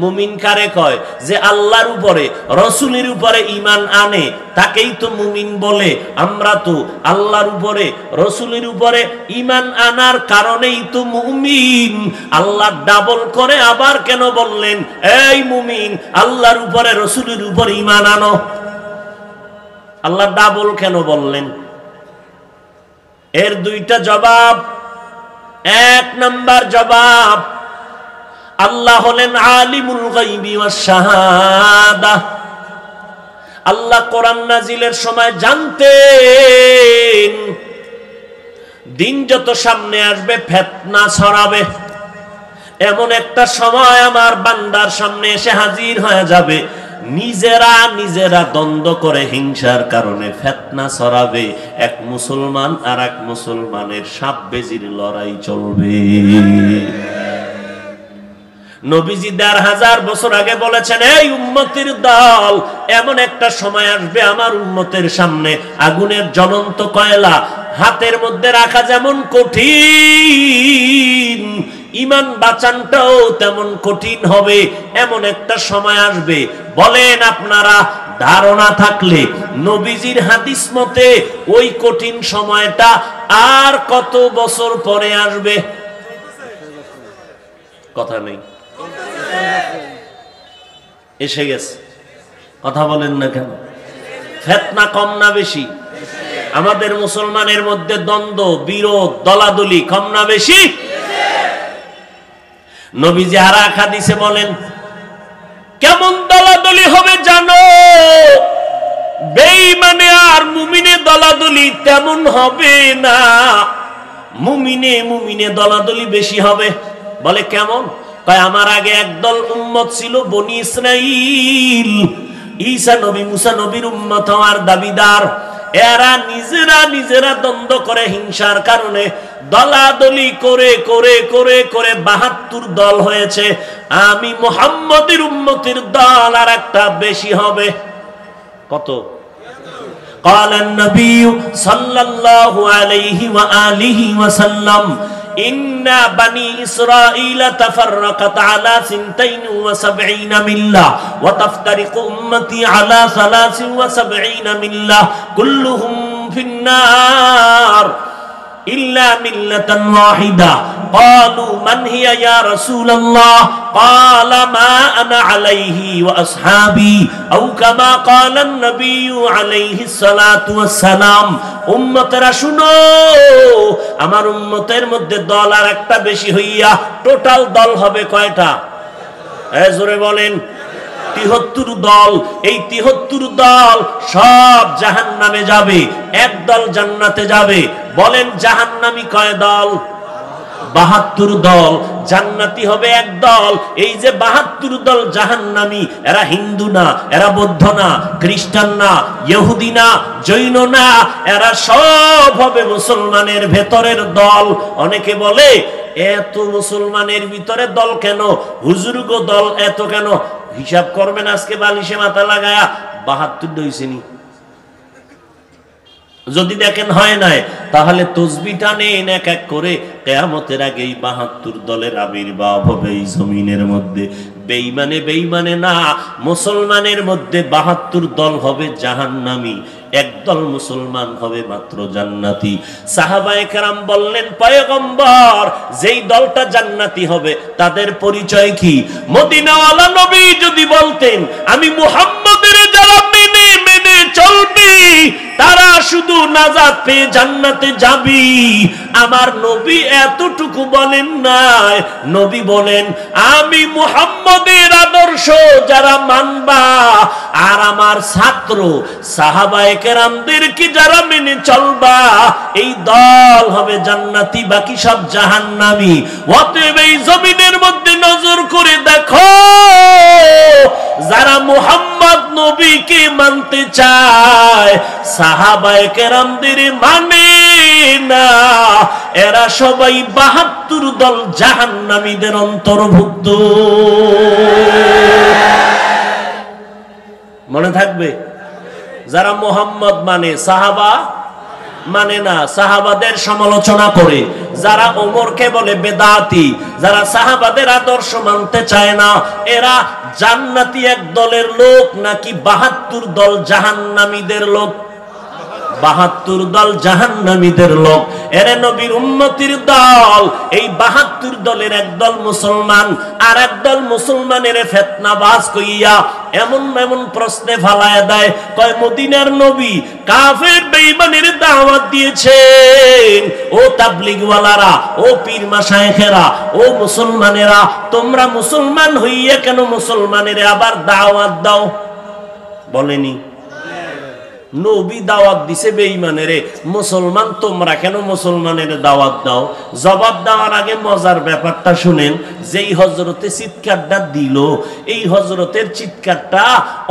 মুমিন কারে কয়? যে আল্লাহর উপরে রাসূলের উপরে ঈমান আনে তাকেই তো মুমিন বলে। আমরা তো আল্লাহর উপরে রাসূলের উপরে ঈমান আনার কারণেই তো মুমিন। আল্লাহ ডাবল করে আবার কেন বললেন এই মুমিন আল্লাহর উপরে রাসূলের উপরে ঈমান আনো? আল্লাহ ডাবল কেন বললেন? এর দুইটা জবাব। এক নাম্বার জবাব, আল্লাহ হলেন আলিমুল গায়বি ওয়াস শাহাদা। আল্লাহ কোরআন নাজিলের সময় জানতেন দিন যত সামনে আসবে ফিতনা ছড়াবে, এমন একটা সময় আমার বান্দার সামনে এসে হাজির হয়ে যাবে, নিজেরা দ্বন্দ্ব করে হিংসার কারণে ফিতনা ছড়াবে, এক মুসলমান আর এক মুসলমানের সাপ বেজির লড়াই চলবে। নবীজি ১৫০০ বছর আগে বলেছেন এই উম্মতের দল, এমন একটা সময় আসবে আমার উম্মতের সামনে আগুনের জ্বলন্ত কয়লা হাতের মধ্যে রাখা যেমন কঠিন, ঈমান বাঁচানটাও তেমন কঠিন হবে। এমন একটা সময় আসবে, বলেন আপনারা, ধারণা থাকলে নবীজির হাদিস মতে ওই কঠিন সময়টা আর কত বছর পরে আসবে? কথা নেই, এসে গেছে। কথা বলেন না কেন? ফিতনা কম না বেশি? আমাদের মুসলমানের মধ্যে দ্বন্দ্ব, বিরোধ, দলাদলি কম না বেশি? নবীজি আর এক হাদিসে বলেন, কেমন দলাদলি হবে জানো? বেঈমানে আর মুমিনে দলাদলি তেমন হবে না, মুমিনে দলাদলি বেশি হবে। বলে কেমন? কয় আমার আগে একদল উম্মত ছিল বনি ইসরাইল, ঈসা নবী মুসা নবীর উম্মত হওয়ার দাবিদার। এরা নিজেরা দ্বন্দ্ব করে, হিংসার কারণে দলাদলি করে করে করে করে ৭২ দল হয়েছে। আমি মুহাম্মদের উম্মতের দল আর একটা বেশি হবে। কত? قال النبي صلى الله عليه وآله وسلم إن بني إسرائيل تفرقت على 72 ملة وتفترق أمتي على 73 ملة كلهم في النار إلا ملة واحدة قالوا من هي يا رسول الله قال ما أنا عليه وأصحابي أو كما قال النبي عليه الصلاة والسلام উম্মতেরা শুনো, আমার উম্মতের মধ্যে দল আর একটা বেশি হইয়া টোটাল দল হবে কয়টা? জোরে বলেন। ৭৩ দল। এই ৭৩ দল সব জাহান্নামে যাবে, এক দল জান্নাতে যাবে। বলেন জাহান্নামী কয় দল? ৭২ দল। জান্নাতি হবে এক দল। এই যে ৭২ দল জাহান্নামী, এরা হিন্দু না, এরা বৌদ্ধ না, খ্রিস্টান না, ইহুদি না, জৈন না, এরা সব হবে মুসলমানের ভেতরের দল। অনেকে বলে এত মুসলমানের ভিতরে দল কেন, হুজুর গো দল এত কেন? হিসাব করবেন আজকে বালিশে মাথা লাগায়া ৭২ হইছেনি। যদি দেখেন হয় নাই, তাহলে তসবিহটা নেন এক এক করে। কিয়ামতের আগে এই ৭২ দলের আবির্ভাব হবে এই জমিনের মধ্যে। বেঈমানে না, মুসলমানের মধ্যে ৭২ দল হবে জাহান্নামী, একদল মুসলমান হবে মাত্র জান্নাতি। সাহাবায়ে কেরাম বললেন, পয়গম্বর যেই দলটা জান্নাতি হবে তাদের পরিচয় কি? মদিনাওয়ালা নবী যদি বলতেন আমি মুহাম্মদের যারা মেনে মেনে চলবি তারা শুধু নাজাত পেয়ে জান্নাতে যাবি, আমার নবী এতটুকু বলেন নাই। নবী বলেন আমি মুহাম্মদের আদর্শ যারা মানবা আর আমার ছাত্র সাহাবায়ে কেরামদেরকে যারা মেনে চলবা, এই দল হবে জান্নাতি, বাকি সব জাহান্নামী। অতএব এই জমিনের মধ্যে নজর করে দেখো, যারা মুহাম্মদ নবীকে মানতে চায় সাহাবায়ে কেরামদের মানে না, এরা সবাই ৭২ দল জাহান্নামীদের অন্তর্ভুক্ত। মনে থাকবে? যারা মুহাম্মদ মানে, সাহাবা মানে না, সাহাবাদের সমালোচনা করে, যারা ওমরকে বলে বেদাতি, যারা সাহাবাদের আদর্শ মানতে চায় না, এরা জান্নাতি এক দলের লোক নাকি ৭২ দল জাহান্নামীদের লোক? ৭২ দল জাহান্নামীদের লোক। এরে নবীর উম্মতির দল। এই ৭২ দলের একদল মুসলমান আর একদল মুসলমানের ফিতনাবাজ কইয়া এমন এমন প্রশ্নে ফালায়া দেয়, কয় মদিনার নবী কাফের বেঈমানের দাওয়াত দিয়েছেন। ও তাবলীগওয়ালারা, ও পীর মাশায়েখেরা, ও মুসলমানেরা, তোমরা মুসলমান হইয়া কেন মুসলমানের আবার দাওয়াত দাও? বলেনি? নবী দাওয়াত দিছে বেঈমানেরে, মুসলমান তোমরা কেন মুসলমানের দাওয়াত দাও? জবাব দেওয়ার আগে মজার ব্যাপারটা শুনেন। যেই হযরতে চিৎকারটা দিল, এই হযরতের চিৎকারটা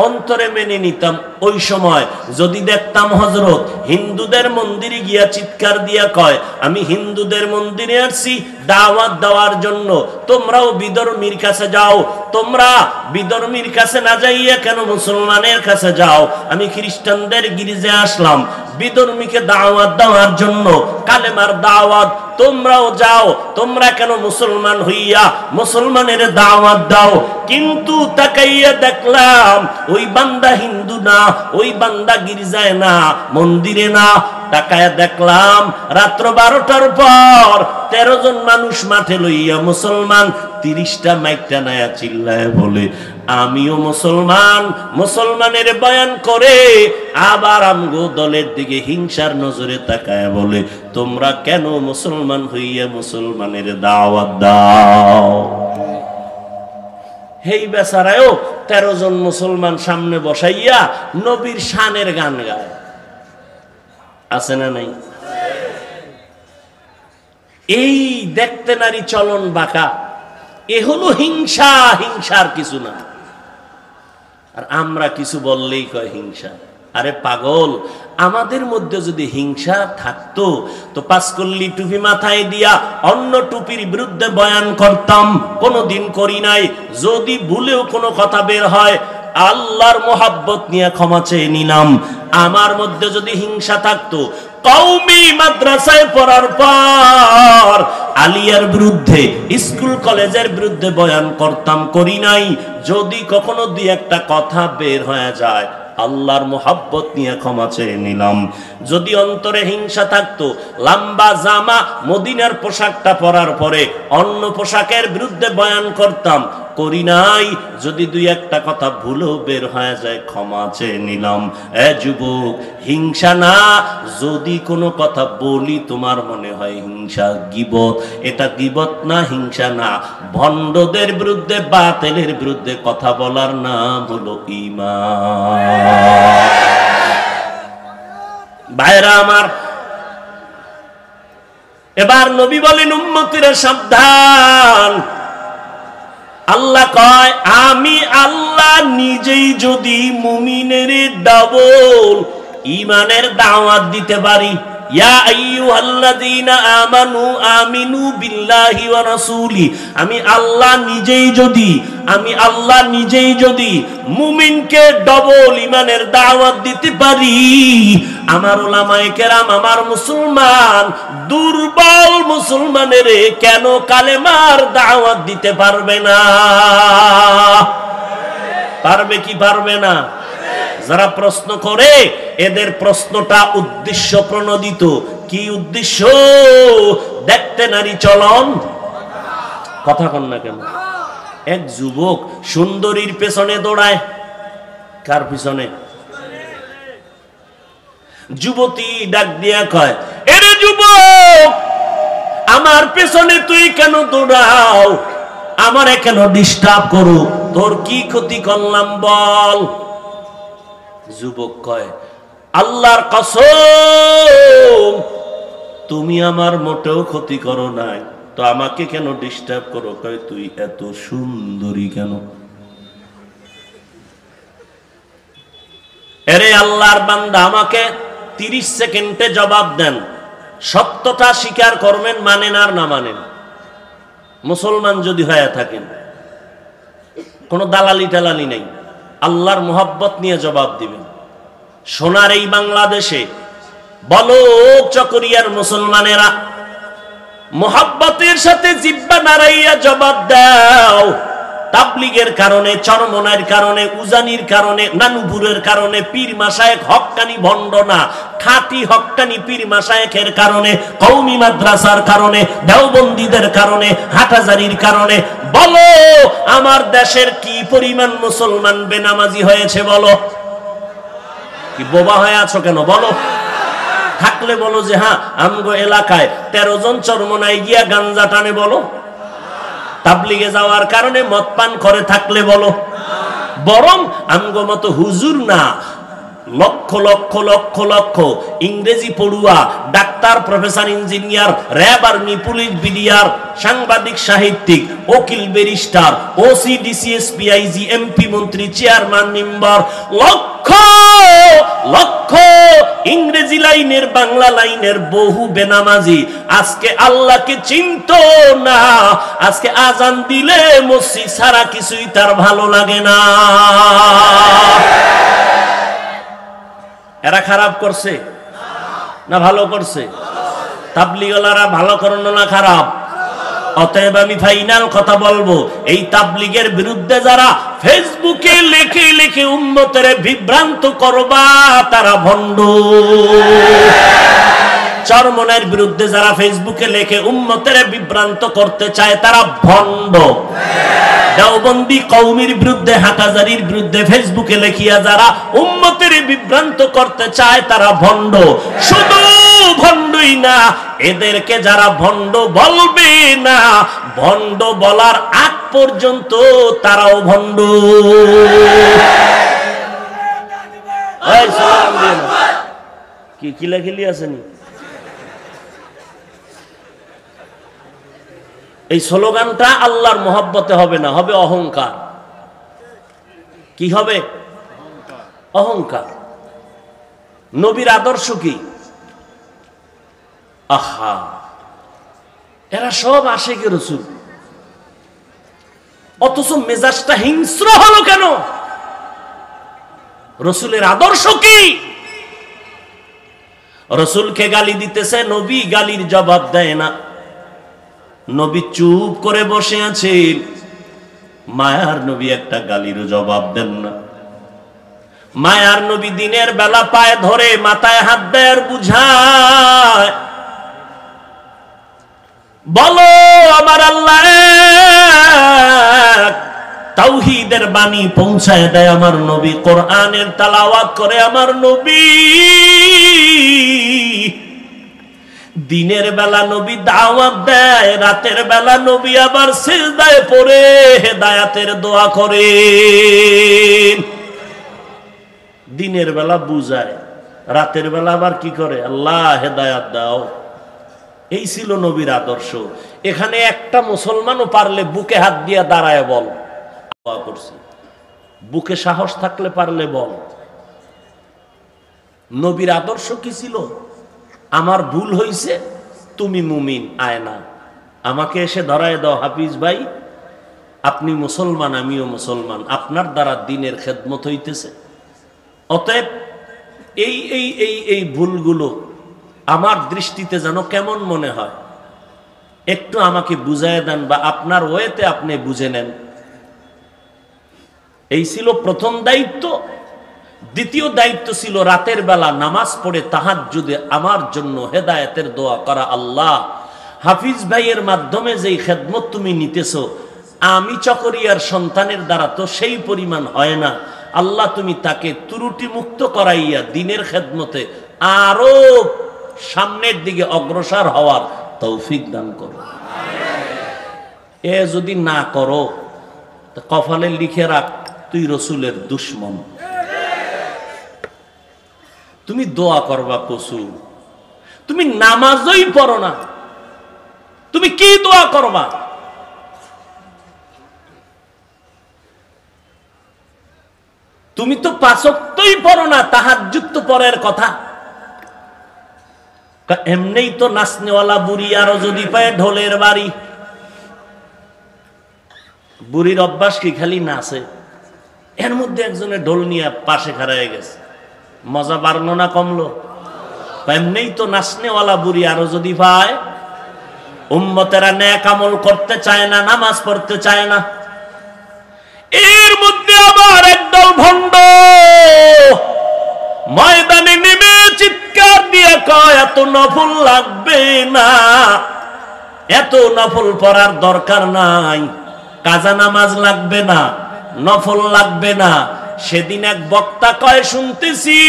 অন্তরে মেনে নিতাম ওই সময় যদি দেখতাম হযরত হিন্দুদের মন্দিরে গিয়া চিৎকার দিয়া কয়, আমি হিন্দুদের মন্দিরে আসছি দাওয়াত দেওয়ার জন্য, তোমরাও বিধর্মীর কাছে যাও, তোমরা বিধর্মীর কাছে না যাইয়া কেন মুসলমানের কাছে যাও? আমি খ্রিস্টানদের গির্জায় আসলাম বিধর্মীকে দাওয়াত দেওয়ার জন্য, কালেমার দাওয়াত, তোমরাও যাও, তোমরা কেন মুসলমান হইয়া মুসলমানের দাওয়াত দাও? কিন্তু তাকাইয়া দেখলাম ওই বান্দা হিন্দু না, ওই বান্দা গির্জায় না, মন্দিরে না। তাকায়া দেখলাম রাত্র 12টার পর 13 জন মানুষ মাঠে লইয়া মুসলমান 30টা মাইকটা নায়া চিল্লায় বলে, আমিও মুসলমান। মুসলমানের বয়ান করে আবার আমগো দলের দিকে হিংসার নজরে তাকায় বলে, তোমরা কেন মুসলমান হইয়া মুসলমানের দাওয়াত দাও? হেই বেচারায়ও 13 জন মুসলমান সামনে বসাইয়া নবীর শানের গান গায়, আছে না নাই? এই দেখতে নারী চলন বাঁকা, এ হলো হিংসা, হিংসার কিছু না। আর আমরা কিছু বললেই কয় হিংসা। আরে পাগল, আমাদের মধ্যে যদি হিংসা থাকতো তো পাঁচকল্লি টুপি মাথায় দিয়া অন্য টুপির বিরুদ্ধে বয়ান করতাম, কোনোদিন করি নাই। যদি ভুলেও কোনো কথা বের হয় আল্লাহর মোহাব্বত নিয়ে ক্ষমা চেয়ে নিলাম। আমার মধ্যে যদি হিংসা থাকতো কওমি মাদ্রাসায় পড়ার পর আলিয়ার বিরুদ্ধে, স্কুল কলেজের বিরুদ্ধে বয়ান করতাম, করি নাই। যদি কখনো দুই একটা কথা বের হয়ে যায় আল্লাহর মোহাব্বত নিয়ে ক্ষমা চেয়ে নিলাম। যদি অন্তরে হিংসা থাকতো লম্বা জামা মদিনার পোশাকটা পরার পরে অন্য পোশাকের বিরুদ্ধে বয়ান করতাম, করি নাই। যদি দুই একটা কথা ভুলেও বের হয়ে যায় ক্ষমা চেয়ে নিলাম। এ যুবক, হিংসা না, যদি কোনো কথা বলি তোমার মনে হয় হিংসা, গীবত, এটা গীবত না, হিংসা না। ভণ্ডদের বিরুদ্ধে, বাতিলের বিরুদ্ধে কথা বলার নাম হলো ঈমান। ভাইরা আমার, এবার নবী বলেন উম্মতিরা সাবধান। আল্লাহ কয়, আমি আল্লাহ নিজেই যদি মুমিনের ডাবল ঈমানের দাওয়াত দিতে পারি, ইয়া আইয়ুহাল্লাযীনা আমানু আমিনু বিল্লাহি ওয়া রাসূলি, আমি আল্লাহ নিজেই যদি মুমিনকে ডবল ঈমানের দাওয়াত দিতে পারি, আমার উলামায়ে কেরাম, আমার মুসলমান, দুর্বল মুসলমানের কেন কালেমার দাওয়াত দিতে পারবে না? পারবে কি পারবে না? যারা প্রশ্ন করে এদের প্রশ্নটা উদ্দেশ্য প্রণোদিত। কি উদ্দেশ্য? দেখতে নারী চলন, কথা কন না কেন? এক যুবক সুন্দরীর পেছনে দৌড়ায়। কার পিছনে? যুবতী ডাক দিয়া কয়, এরে যুবক, আমার পেছনে তুই কেন দৌড়াও? আমার কেন ডিস্টার্ব করো? তোর কি ক্ষতি করলাম বল? যুবক কয়, আল্লাহর কসম, তুমি আমার মোটেও ক্ষতি করো নাই, তো আমাকে কেন ডিস্টার্ব করো? কয়, তুই এত সুন্দরী কেন? এরে আল্লাহর বান্দা, আমাকে 30 সেকেন্ডে জবাব দেন। সত্যটা স্বীকার করবেন, মানেন আর না মানেন। মুসলমান যদি হয়ে থাকেন, কোনো দালালি টালালি নেই, আল্লাহর মোহাব্বত নিয়ে জবাব দিবেন। সোনার এই বাংলাদেশে বলো চকরিয়ার মুসলমানেরা মোহাব্বতের সাথে জিব্বা নাড়াইয়া জবাব দাও। তাবলীগের কারণে, চরমনার কারণে, উজানির কারণে, নানুপুরের কারণে, পীর মাশায়েখ হক্কানি ভণ্ড না, খাঁটি হক্কানি পীর মাশায়েখের কারণে, কওমি মাদ্রাসার কারণে, দেওবন্দীদের কারণে, হাটহাজারীর কারণে বলো আমার দেশের কি পরিমাণ মুসলমান বেনামাজি হয়েছে? বলো। কি বোবা হয়ে আছো কেন? বলো। থাকলে বলো যে হ্যাঁ, আমগো এলাকায় 13 জন চরমনায় গিয়া গাঞ্জা টানে, বলো। তাবলীগে যাওয়ার কারণে মদ পান করে থাকলে বলো। বরং আমগো মতো হুজুর না, লক্ষ লক্ষ লক্ষ লক্ষ ইংরেজি পড়ুয়া, doctor, professor, engineer, RAB, army, police, BDR, সাংবাদিক, সাহিত্যিক, উকিল, barrister, OC, DC, SP, IG, MP, মন্ত্রী, চেয়ারম্যান, মেম্বার, লক্ষ লক্ষ লক্ষ ইংরেজি লাইনের বাংলা লাইনের বহু বেনামাজি আজকে আল্লাহকে চিনতো না। আজকে আজান দিলে মসজিদ ছাড়া কিছুই তার ভালো লাগে না। এরা খারাপ করছে না ভালো করছে? তাবলীগওয়ালারা ভালো করলো না খারাপ? অতএব আমি ফাইনাল কথা বলবো, এই তাবলীগের বিরুদ্ধে যারা ফেসবুকে লিখে লিখে উম্মতের বিভ্রান্ত করবা তারা ভণ্ড। চরমনের বিরুদ্ধে যারা ফেসবুকে লিখে উম্মতের বিভ্রান্ত করতে চায় তারা ভণ্ড। দেওবন্দি কওমির বিরুদ্ধে হাটাজারির বিরুদ্ধে ফেসবুকে লিখিয়া যারা উম্মতের বিভ্রান্ত করতে চায় তারা ভণ্ড। শুধু ভণ্ডই না, এদেরকে যারা ভণ্ড বলবে না, ভণ্ড বলার আগ পর্যন্ত তারাও ভণ্ড। কি কিলাকিলি আসেনি? এই স্লোগানটা আল্লাহর মহব্বতে হবে না, হবে অহংকার। কি হবে? অহংকার। নবীর আদর্শ কি? আহা, এরা সব আশিকে রাসূল, অথচ মেজাজটা হিংস্র হলো কেন? রাসূলের আদর্শ কি? রাসূলকে গালি দিতেছে, নবী গালির জবাব দেয় না। নবী চুপ করে বসে আছেন, মায়ার নবী একটা গালিরও জবাব দেন না। মায়ার নবী দিনের বেলা পায়ে ধরে মাথায় হাত দেয় আর বুঝায়, বলো আমার আল্লাহ এক। তাওহীদের বাণী পৌঁছায় দেয় আমার নবী, কোরআনের তেলাওয়াত করে আমার নবী। দিনের বেলা নবী দাওয়াত দেয়, রাতের বেলা নবী আবার সিজদায় পড়ে হেদায়েতের দোয়া করে। দিনের বেলা বুঝায়, রাতের বেলা আবার কি করে? আল্লাহ হেদায়েত দাও। এই ছিল নবীর আদর্শ। এখানে একটা মুসলমানও পারলে বুকে হাত দিয়ে দাঁড়ায় বল, দোয়া করছি। বুকে সাহস থাকলে পারলে বল। নবীর আদর্শ কি ছিল? আমার ভুল হইছে, তুমি মুমিন, আয়না আমাকে এসে ধরায় দাও, হাফিজ ভাই আপনি মুসলমান, আমিও মুসলমান, আপনার দ্বারা দিনের খেদমত হইতেছে। অতএব এই এই এই এই ভুলগুলো আমার দৃষ্টিতে যেন কেমন মনে হয়, একটু আমাকে বুঝায় দেন, বা আপনার ওয়েতে আপনি বুঝে নেন। এই ছিল প্রথম দায়িত্ব। দ্বিতীয় দায়িত্ব ছিল রাতের বেলা নামাজ পড়ে তাহাজ্জুদে আমার জন্য হেদায়েতের দোয়া করা। আল্লাহ, হাফিজ ভাইয়ের মাধ্যমে যেই খেদমত তুমি নিতেছো, আমি চকরিয়ার সন্তানের দ্বারা তো সেই পরিমাণ হয় না। আল্লাহ, তুমি তাকে ত্রুটি মুক্ত করাইয়া দিনের খেদমতে আরো সামনের দিকে অগ্রসর হওয়ার তৌফিক দান করো। এ যদি না করো, কপালে লিখে রাখ তুই রসুলের দুশ্মন। তুমি দোয়া করবা কসু, তুমি নামাজই পড়ো না, তুমি কি দোয়া করবা? তুমি তো পাঁচ ওয়াক্তই পড়ো না, তাহাজ্জুদ তো পরের কথা। এমনিই তো নাচনেওয়ালা বুড়ি, আরো যদি পায় ঢোলের বাড়ি। বুড়ির অভ্যাস কি খালি নাচে? এর মধ্যে একজনে ঢোল নিয়ে পাশে খাড়ায় গেছে, মজা বাড়লো না কমলো? এমনিই তো নাচনেওয়ালা বুড়ি, আরো যদি পায়। উম্মতেরা নেক আমল করতে চায় না, নামাজ পড়তে চায় না। এর মধ্যে আবার একদল ভণ্ড ময়দানে নেমে চিৎকার দিয়ে কয়, এত নফল লাগবে না, এত নফল পড়ার দরকার নাই, কাজা নামাজ লাগবে না, নফল লাগবে না। সেদিন এক বক্তা কয়, শুনতেছি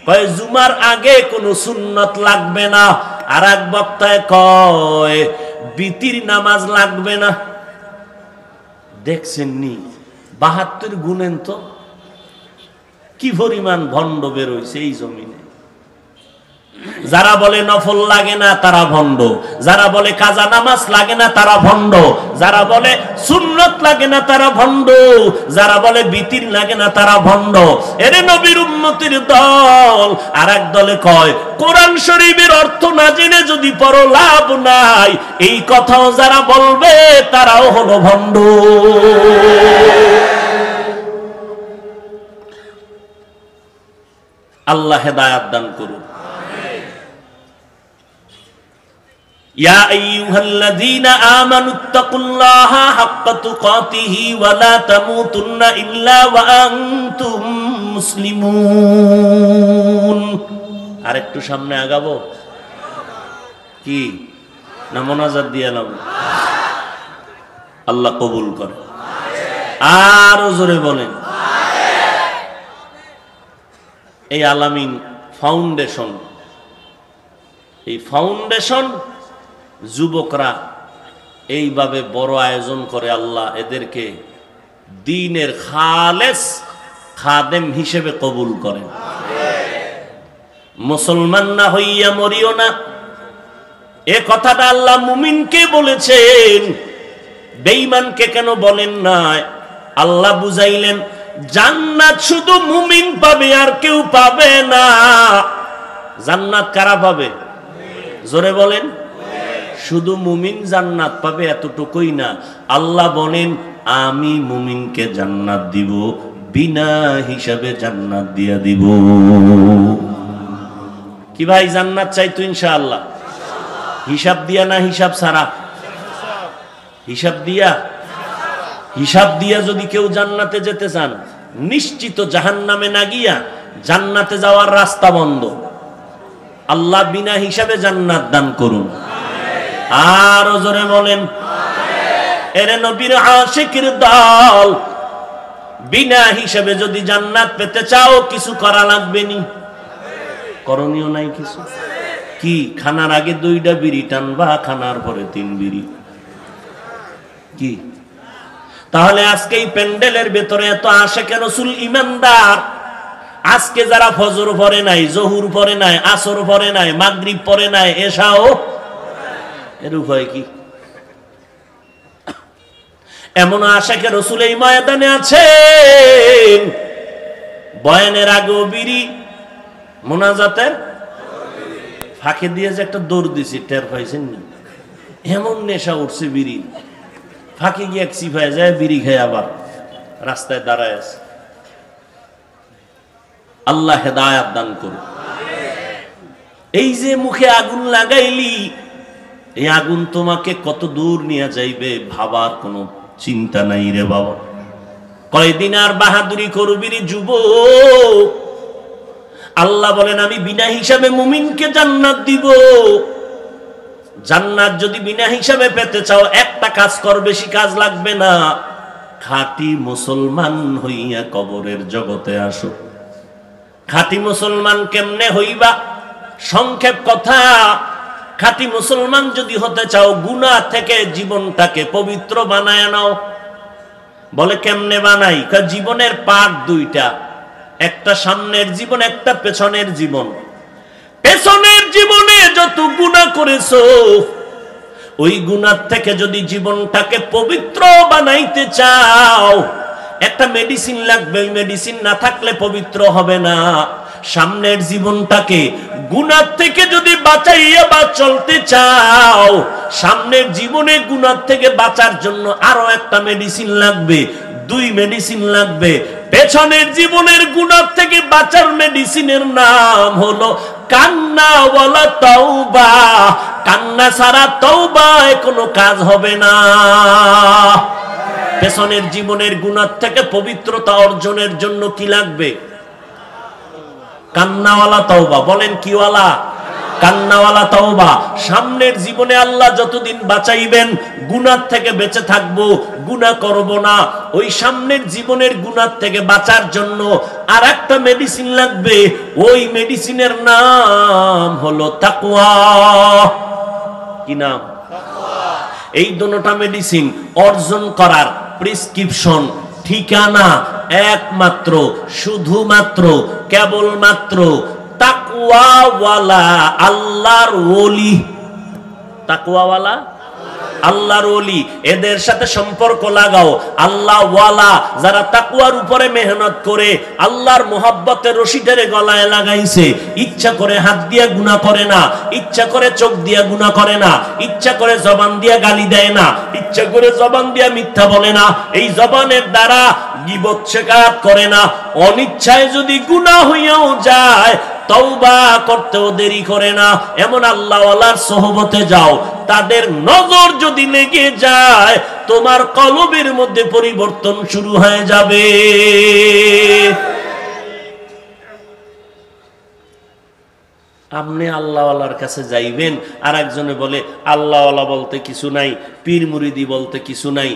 কয় জুমার আগে কোনো সুন্নত লাগবে না। আর এক বক্তায় কয় বিতির নামাজ লাগবে না। দেখছেন নি ৭২ গুণেন তো কি পরিমাণ ভণ্ড বের হইছে এই জমিনে। যারা বলে নফল লাগে না তারা ভণ্ড, যারা বলে কাজা নামাজ লাগে না তারা ভণ্ড, যারা বলে সুন্নত লাগে না তারা ভণ্ড, যারা বলে বিতির লাগে না তারা ভণ্ড। এরে নবীর উম্মতের দল। আর এক দলে কয় কোরআন শরীফের অর্থ না জেনে যদি পড়ো লাভ নাই, এই কথাও যারা বলবে তারাও হলো ভণ্ড। আল্লাহ হেদায়েত দান করুন। ইয়া আইয়ুহাল্লাযীনা আমানুত্তাকুল্লাহা হাক্কা তুকাতিহি ওয়া লা তামুতুন্না ইল্লা ওয়া আনতুম মুসলিমুন। আর একটু সামনে আগাবো কি না মোনাজাত দিয়ে নাও? আল্লাহ কবুল করে। আরো জোরে বলেন। এই আলামিন ফাউন্ডেশন, এই ফাউন্ডেশন যুবকরা এইভাবে বড় আয়োজন করে, আল্লাহ এদেরকে দ্বীনের খালেস খাদেম হিসেবে কবুল করেন। মুসলমান না হইয়া মরিও না, এ কথাটা আল্লাহ মুমিনকে বলেছেন, বেঈমানকে কেন বলেন না? আল্লাহ বুঝাইলেন জান্নাত শুধু মুমিন পাবে আর কেউ পাবে না। জান্নাত কারা পাবে? জোরে বলেন। শুধু মুমিন জান্নাত পাবে এতটুকুই না, আল্লাহ বলেন আমি মুমিনকে জান্নাত দিব, বিনা হিসাবে জান্নাত দিয়া দিব। কি ভাই জান্নাত চাই তো? ইনশাআল্লাহ। হিসাব দিয়া না হিসাব ছাড়া? হিসাব দিয়া। হিসাব দিয়া যদি কেউ জান্নাতে যেতে চান, নিশ্চিত জাহান্নামে না গিয়া জান্নাতে যাওয়ার রাস্তা বন্ধ। আল্লাহ বিনা হিসাবে জান্নাত দান করুন। আর জোরে বলেন। এরে নবীর আশিকের দল, বিনা হিসাবে যদি জান্নাত পেতে চাও কিছু করা লাগবে নি? করণীয় নাই কিছু? কি? খানার আগে 2টা বিড়ি টানবা, খানার পরে 3 বিড়ি। কি? তাহলে আজকে এই প্যান্ডেলের ভেতরে এত আশিকে রাসূল ইমানদার, আজকে যারা ফজর পড়ে নাই, জোহর পড়ে নাই, আসর পড়ে নাই, মাগরিব পড়ে নাই, এশাও, এর উপায় কি? এমন আশিকে রাসূল এই ময়দানে আছেন, বয়ানের আগেও বিড়ি, মুনাজাতের ফাঁকে দিয়ে যে একটা দৌড় দিছি, টের পাইছেন না? এমন নেশা উঠছে বিড়ি, ফাঁকে গিয়ে এক সিফায় যায়, বিড়ি খেয়ে আবার রাস্তায় দাঁড়ায় আছে। আল্লাহ হেদায়েত দান করুন। এই যে মুখে আগুন লাগাইলি, এই আগুন তোমাকে কত দূর নিয়ে যাইবে ভাবার কোনো চিন্তা নাই রে বাবা। কয়দিন আর বাহাদুরি করবি রে যুবক? আল্লাহ বলেন আমি বিনা হিসাবে মুমিনকে জান্নাত দিব। জান্নাত যদি বিনা হিসাবে পেতে চাও একটা কাজ কর, বেশি কাজ লাগবে না। খাঁটি মুসলমান হইয়া কবরের জগতে আসো। খাঁটি মুসলমান কেমনে হইবা? সংক্ষেপ কথা, খাঁটি মুসলমান যদি হতে চাও গুনাহ থেকে জীবনটাকে পবিত্র বানায় নাও। বলে কেমনে বানাই? জীবনের পার্ট 2টা, একটা সামনের জীবন, একটা পেছনের জীবন। পেছনের জীবনে যত গুনাহ করেছো, ওই গুনাহ থেকে যদি জীবনটাকে পবিত্র বানাইতে চাও, একটা মেডিসিন লাগবে। ওই মেডিসিন না থাকলে পবিত্র হবে না। সামনের জীবনটাকে গুনাহ থেকে যদি বাঁচাইয়া বা চলতে চাও, সামনের জীবনে গুনাহ থেকে বাঁচার জন্য আরো একটা মেডিসিন লাগবে, 2 মেডিসিন লাগবে। পেছনের জীবনের গুনাহ থেকে বাঁচার মেডিসিনের নাম হলো কান্না ওয়ালা তাওবা। কান্না ছাড়া তওবায় কোনো কাজ হবে না। পেছনের জীবনের গুনাহ থেকে পবিত্রতা অর্জনের জন্য কি লাগবে? কান্নাওয়ালা তওবা। বলেন কি ওয়ালা? কান্নাওয়ালা তওবা। সামনের জীবনে আল্লাহ যতদিন বাঁচাইবেন গুনাহ থেকে বেঁচে থাকবো, গুনাহ করব না। ওই সামনের জীবনের গুনাহ থেকে বাঁচার জন্য আর একটা মেডিসিন লাগবে। ওই মেডিসিনের নাম হলো তাকওয়া। কি নাম? এই দুটোটা মেডিসিন অর্জন করার প্রেসক্রিপশন, ঠিকানা একমাত্র, শুধুমাত্র, কেবলমাত্র তাকওয়া তাকওয়াওয়ালা আল্লাহর ওলি, তাকওয়াওয়ালা আল্লাহর ওলি, এদের সাথে সম্পর্ক লাগাও। আল্লাহ ওয়ালা যারা তাকওয়ার উপরে মেহনত করে, আল্লাহর মোহাব্বতের রশিটারে গলায় লাগাইছে, ইচ্ছা করে হাত দিয়ে গুনাহ করে না, ইচ্ছা করে চোখ দিয়ে গুনাহ করে না, ইচ্ছা করে জবান দিয়ে গালি দেয় না, ইচ্ছা করে জবান দিয়ে মিথ্যা বলে না, এই জবানের দ্বারা গীবত শিকায়ত করে না, অনিচ্ছায় যদি গুনাহ হইয়াও যায় তওবা করতেও দেরি করে না, এমন আল্লাহওয়ালার সোহবতে যাও। তাদের নজর যদি লেগে যায় তোমার কলবের মধ্যে পরিবর্তন শুরু হয়ে যাবে। আপনি আল্লাহওয়ালার কাছে যাইবেন, আর একজনে বলে আল্লাহওয়ালা বলতে কিছু নাই, পীর মুরিদি বলতে কিছু নাই।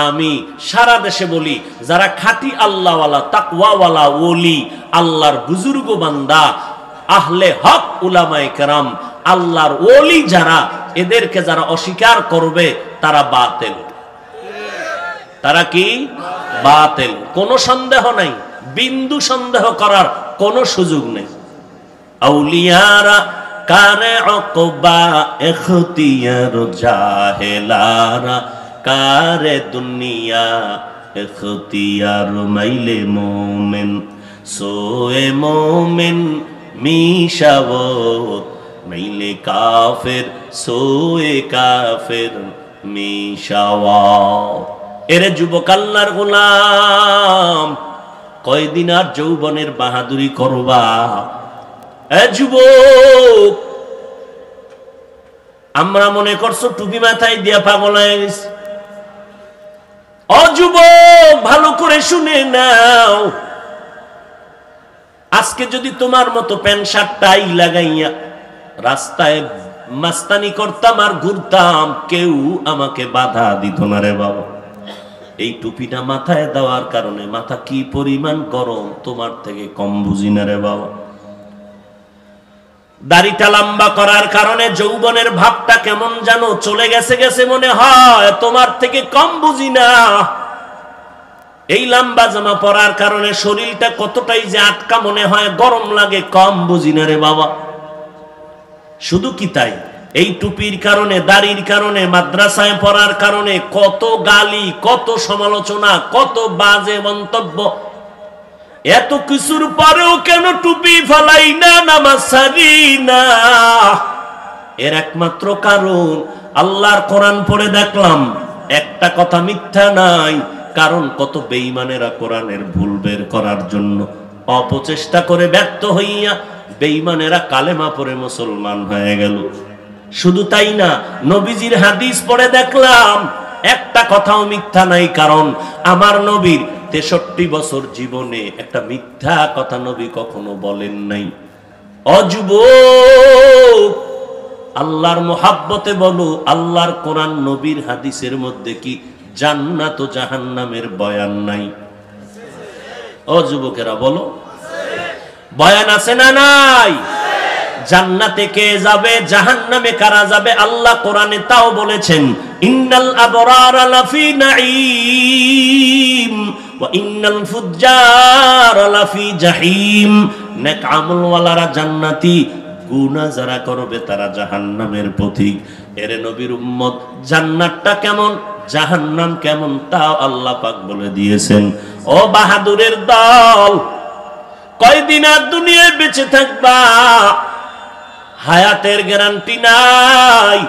আমি সারা দেশে বলি, যারা খাঁটি আল্লাহওয়ালা, তাকওয়াওয়ালা ওলি, আল্লাহর বুজুর্গ বান্দা, আহলে হক উলামায়ে কেরাম, আল্লাহর ওলি যারা, এদেরকে যারা অস্বীকার করবে তারা বাতিল। তারা কি? বাতিল। কোনো সন্দেহ নাই, বিন্দু সন্দেহ করার কোনো সুযোগ নেই। আউলিয়ারা কারে অকবা এখতিয়ার জাহেলারা কারে দুনিয়া এখতিয়ার মাইলে মোমেন সোয়ে মোমেন মিশাওত মাইলে কাফের সোয়ে কাফের মিশাওয়াত। এরে যুবক আল্লাহর গোলাম, কয়দিন আর যৌবনের বাহাদুরি করবা? এ যুবক, আমরা মনে করছো টুপি মাথায় দিয়া পাগল হয়ে গেছি। ও যুবক, ভালো করে শুনে নাও, আজকে যদি তোমার মতো প্যান্ট শার্ট টাই লাগাইয়া রাস্তায় মাস্তানি করতাম আর ঘুরতাম, কেউ আমাকে বাধা দিত না রে বাবা। এই টুপিটা মাথায় দেওয়ার কারণে মাথা কি পরিমাণ গরম, তোমার থেকে কম বুঝি না রে বাবা। দাড়িটা লম্বা করার কারণে যৌবনের ভাবটা কেমন জানো চলে গেছে গেছে মনে হয়, তোমার থেকে কম বুঝি না। এই লম্বা জামা পরার কারণে শরীরটা কতটাই যে আটকা মনে হয়, গরম লাগে, কম বুঝি না রে বাবা। শুধু কি তাই, এই টুপির কারণে, দাড়ির কারণে, মাদ্রাসায় পড়ার কারণে কত গালি, কত সমালোচনা, কত বাজে মন্তব্য। এত কিছুর পরেও কেন টুপি ফেলাই না, নামাজ ছাড়ি না? এর একমাত্র কারণ, আল্লাহর কোরআন পড়ে দেখলাম একটা কথা মিথ্যা নাই। কারণ কত বেঈমানেরা কোরআনের ভুল বের করার জন্য অপচেষ্টা করে ব্যর্থ হইয়া বেঈমানেরা কালেমা পড়ে মুসলমান হয়ে গেল। শুধু তাই না, নবীজির হাদিস পড়ে দেখলাম একটা কথাও মিথ্যা নাই। কারণ আমার নবীর 63 বছর জীবনে একটা মিথ্যা কথা নবী কখনো বলেন নাই। অযুবক, আল্লাহর মোহাব্বতে বলো, আল্লাহর কোরআন নবীর হাদিসের মধ্যে কি জান্নাত ও জাহান্নামের বয়ান নাই? ও যুবকেরা বলো, বয়ান আছে না নাই? জান্নাতে কে যাবে, জাহান্নামে কারা যাবে, আল্লাহ কোরআনে তাও বলেছেন। ইন্নাল আবরারা লাফি নাঈম ওয়া ইন্নাল ফুজ্জারা লাফি জাহিম। নেক আমলওয়ালারা জান্নাতি, গুনাহ যারা করবে তারা জাহান্নামের পথিক। এর নবীর উম্মত, জান্নাতটা কেমন, জাহান্নাম কেমন তাও আল্লাহ পাক বলে দিয়েছেন। ও বাহাদুরের দল, কয়দিন আর দুনিয়ায় বেঁচে থাকবা? হায়াতের গ্যারান্টি নাই।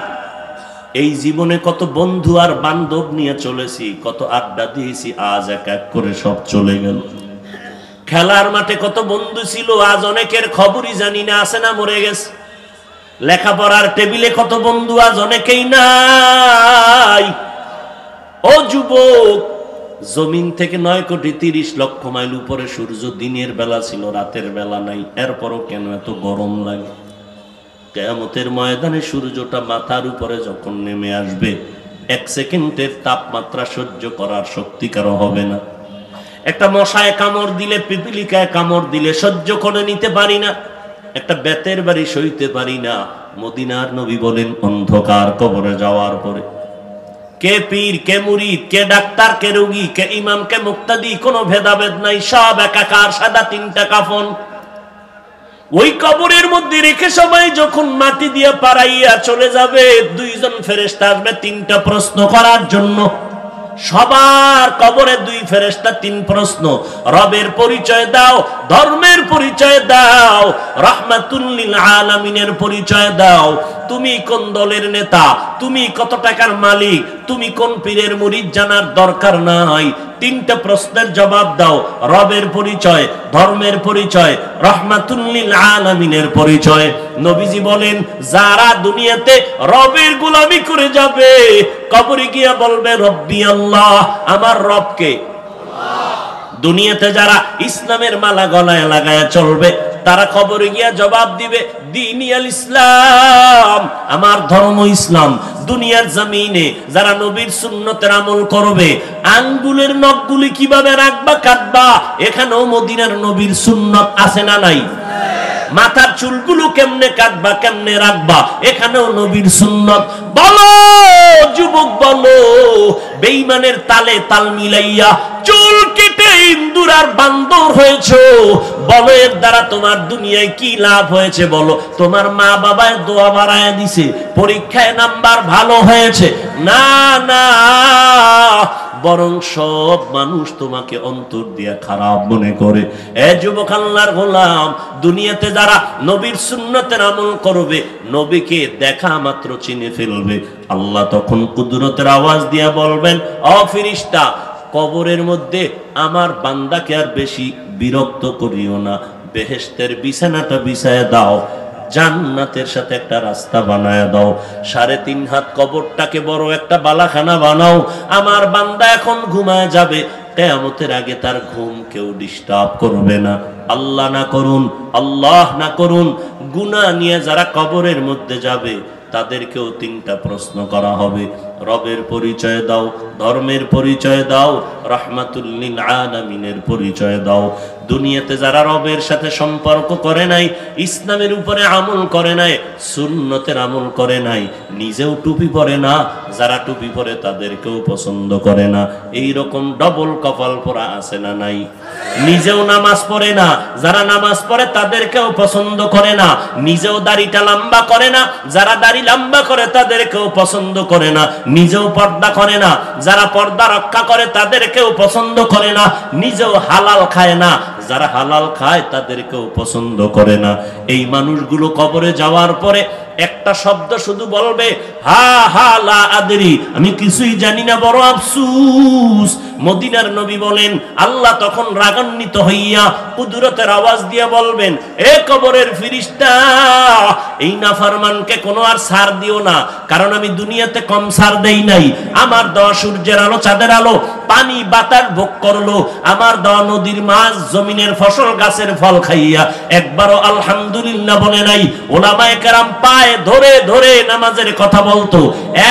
এই জীবনে কত বন্ধু আর বান্ধব নিয়ে চলেছি, কত আড্ডা দিয়েছি, আজ এক এক করে সব চলে গেল। খেলার মাঠে কত বন্ধু ছিল, আজ অনেকের খবরই জানি না, আছে না মরে গেছে। লেখাপড়ার টেবিলে কত বন্ধু, আজ অনেকেই নাই। ও যুবক, জমিন থেকে 9,30,00,000 মাইল উপরে সূর্য দিনের বেলা ছিল, রাতের বেলা নাই। এরপরও কেন এত গরম লাগে? কিয়ামতের ময়দানে সূর্যটা মাথার উপরে যখন নেমে আসবে, 1 সেকেন্ডের তাপমাত্রা সহ্য করার শক্তি কারো হবে না। একটা মশায় কামড় দিলে, পিপিলিকায় কামড় দিলে সহ্য করে নিতে পারি না। একটা বেতের বাড়ি সইতে পারি না। মদিনার নবী বলেন, অন্ধকার কবরে যাওয়ার পরে কে পীর, কে মুরিদ, কে ডাক্তার, কে রোগী, কে ইমাম, কে মুক্তাদি, কোনো ভেদাভেদ নাই, সব একাকার, সাদা 3টা কাফন। ওই কবরের মধ্যে রেখে সবাই যখন মাটি দিয়ে পাড়াইয়া চলে যাবে, দুইজন ফেরেশতা আসবে তিনটা প্রশ্ন করার জন্য। সবার কবরে দুই ফেরেশতা তিন প্রশ্ন। রবের পরিচয় দাও, ধর্মের পরিচয় দাও, রাহমাতুল লিল আলামিনের পরিচয় দাও। তুমি কোন দলের নেতা, তুমি কত টাকার মালিক, তুমি কোন পীরের মুরিদ জানার দরকার নাই। তিনটা প্রশ্নের জবাব দাও। রবের পরিচয়, ধর্মের পরিচয়, রাহমাতুল লিল আলামিনের পরিচয়। নবীজি বলেন, যারা দুনিয়াতে রবের গোলামি করে যাবে, কবরে গিয়ে বলবে রব্বি আল্লাহ, আমার রবকে। দুনিয়াতে যারা ইসলামের মালা গলায় লাগায় চলবে, তারা কবরে গিয়া জবাব দিবে দ্বীনি আল ইসলাম, আমার ধর্ম ইসলাম। দুনিয়ার জমিনে যারা নবীর সুন্নতের আমল করবে, আঙ্গুলের নখগুলি কিভাবে রাখবা কাটবা, এখানেও মদিনার নবীর সুন্নত আছে না নাই? মাথার চুলগুলো কেমনে কাটবা, কেমনে রাখবা, এখানেও নবীর সুন্নত। বলো যুবক বলো, বেঈমানের তালে তাল মিলাইয়া চুল কেটে ইন্দুর আর বান্দর হয়েছো, বলো এর দ্বারা তোমার দুনিয়ায় কি লাভ হয়েছে? বলো তোমার মা বাবায় দোয়া বাড়ায় দিছে, পরীক্ষায় নাম্বার ভালো হয়েছে? না না, বরং সব মানুষ তোমাকে অন্তর দিয়া খারাপ মনে করে। এ যুবক আল্লাহর গোলাম, দুনিয়াতে যারা নবীর সুন্নতের আমল করবে, নবীকে দেখা মাত্র চিনে ফেলবে। আল্লাহ তখন কুদরতের আওয়াজ দিয়া বলবেন, ও ফেরেশতা, কবরের মধ্যে আমার বান্দাকে আর বেশি বিরক্ত করিও না, বেহেশতের বিছানাটা বিছায় দাও, জান্নাতের সাথে একটা রাস্তা বানায় দাও, 3.5 হাত কবরটাকে বড় একটা বালাখানা বানাও। আমার বান্দা এখন ঘুমায় যাবে, কিয়ামতের আগে তার ঘুম কেউ ডিস্টার্ব করবে না। আল্লাহ না করুন, আল্লাহ না করুন, গুনাহ নিয়ে যারা কবরের মধ্যে যাবে, তাদেরকেও তিনটা প্রশ্ন করা হবে। রবের পরিচয় দাও, ধর্মের পরিচয় দাও, রাহমাতুল লিল আলামিনের পরিচয় দাও। দুনিয়াতে যারা রবের সাথে সম্পর্ক করে নাই, ইসলামের উপরে আমল করে নাই, সুন্নতের আমল করে নাই, নিজেও টুপি পরে না, যারা টুপি পরে তাদেরকেও পছন্দ করে না, এই রকম ডবল কপাল পরা আছে না নাই? নিজেও নামাজ পড়ে না, যারা নামাজ পড়ে তাদেরকেও পছন্দ করে না, নিজেও দাড়িটা লম্বা করে না, যারা দাড়ি লম্বা করে তাদেরকেও পছন্দ করে না, নিজেও পর্দা করে না, যারা পর্দা রক্ষা করে তাদেরকেও পছন্দ করে না, নিজেও হালাল খায় না, যারা হালাল খায় তাদেরকেও পছন্দ করে না। এই মানুষগুলো কবরে যাওয়ার পরে একটা শব্দ শুধু বলবে, হা হা লা আদরি, আমি কিছুই জানি না, বড় আফসোস। মদিনার নবী বলেন, আল্লাহ তখন রাগান্বিত হইয়া কুদরতের আওয়াজ দিয়া বলবেন, এ কবরের ফেরেশতা, এই নাফরমানকে কোনো আর ছাড় দিও না, কারণ আমি দুনিয়াতে কম ছাড় দেই নাই। আমার দেওয়া সূর্যের আলো, চাঁদের আলো, পানি বাতাস ভোগ করলো, আমার দেওয়া নদীর মাছ, জমিনের ফসল, গাছের ফল খাইয়া একবারও আলহামদুলিল্লাহ বলে নাই। ওলামায়ে কেরাম পায়ে ধরে ধরে নামাজের কথা বলতো,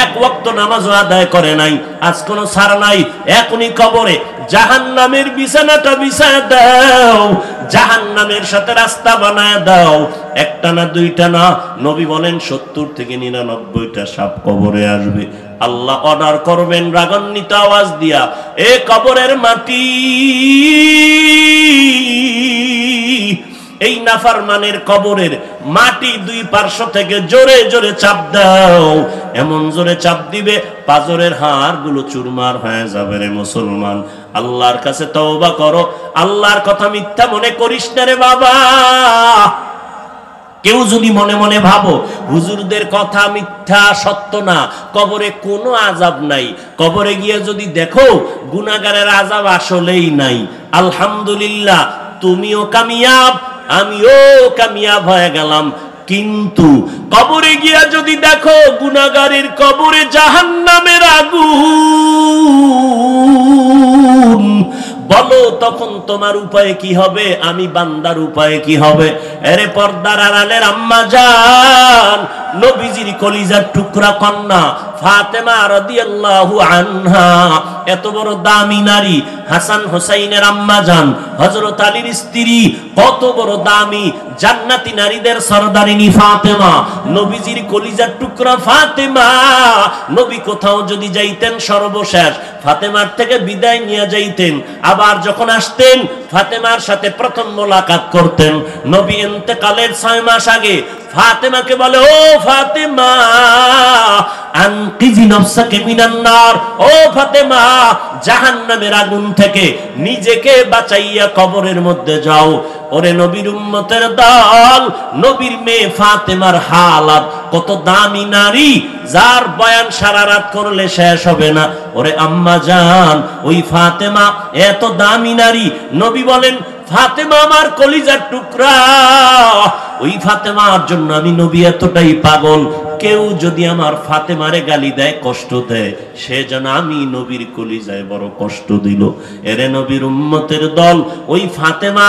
এক ওয়াক্ত নামাজও আদায় করে নাই। আজ কোনো ছাড় নাই, এখনই কবরে জাহান্নামের বিছানাটা বিছায় দাও, জাহান্নামের সাথে রাস্তা বানায় দাও। একটা না, দুইটা না, নবী বলেন 70 থেকে 99টা সাপ কবরে আসবে। আল্লাহ অর্ডার করবেন রাগান্বিত আওয়াজ দিয়া, এ কবরের মাটি, এই নাফরমানের কবরের মাটি দুই পার্শ্ব থেকে জোরে জোরে চাপ দাও। এমন জোরে চাপ দিবে, পাজরের হাড়গুলো চুরমার হয়ে যাবে। রে মুসলমান, আল্লাহর কাছে তওবা করো, আল্লাহর কথা মিথ্যা মনে করিস না রে বাবা। কেউ যদি মনে মনে ভাবো হুজুরদের কথা মিথ্যা, সত্য না, কবরে কোনো আযাব নাই, কবরে গিয়ে যদি দেখো গুনাহগারের আযাব আসলেই নাই, আলহামদুলিল্লাহ, তুমিও কামিয়াব, আমিও কামিয়াব হয়ে গেলাম। কিন্তু কবরে গিয়া যদি দেখো গুনাহগারের কবরে জাহান্নামের আগুন, বলো তখন তোমার উপায় কি হবে? আমি বান্দার উপায় কি হবে? এরে পর্দার আড়ালের আম্মা জান, নবীজির কলিজার টুকরা কন্যা ফাতেমা রাদিয়াল্লাহু আনহা, এত বড় দামি নারী, হাসান হোসাইনের আম্মা জান, হযরত আলীর স্ত্রী, কত বড় দামি জান্নাতি নারীদের সরদারিনী ফাতেমা, নবীজির কলিজার টুকরা ফাতেমা। নবী কোথাও যদি যাইতেন, সর্বশেষ ফাতেমার থেকে বিদায় নিয়ে যাইতেন, আবার যখন আসতেন ফাতেমার সাথে প্রথম মোলাকাত করতেন। নবী ইন্তেকালের 6 মাস আগে ফাতেমাকে বলে, ও ফাতেমা আনকিজি নফসাকে মিনান নার, ও ফাতেমা জাহান্নামের আগুন থেকে নিজেকে বাঁচাইয়া কবরের মধ্যে যাও। ওরে নবীর উম্মতের দল, নবীর মেয়ে ফাতেমার হালাত কত দামি নারী, যার বয়ান সারা রাত করলে শেষ হবে না। ওরে আম্মা জান, ওই ফাতেমা এত দামি নারী। নবী বলেন, ফাতেমা আমার কলিজার টুকরা, ওই ফাতেমার জন্য আমি নবী এতটাই পাগল। কেউ যদি আমার ফাতেমারে গালি দেয়, কষ্ট দেয়, সে যেন আমি নবীর কলিজায় বড় কষ্ট দিল। এরে নবীর উম্মতের দল, ওই ফাতেমা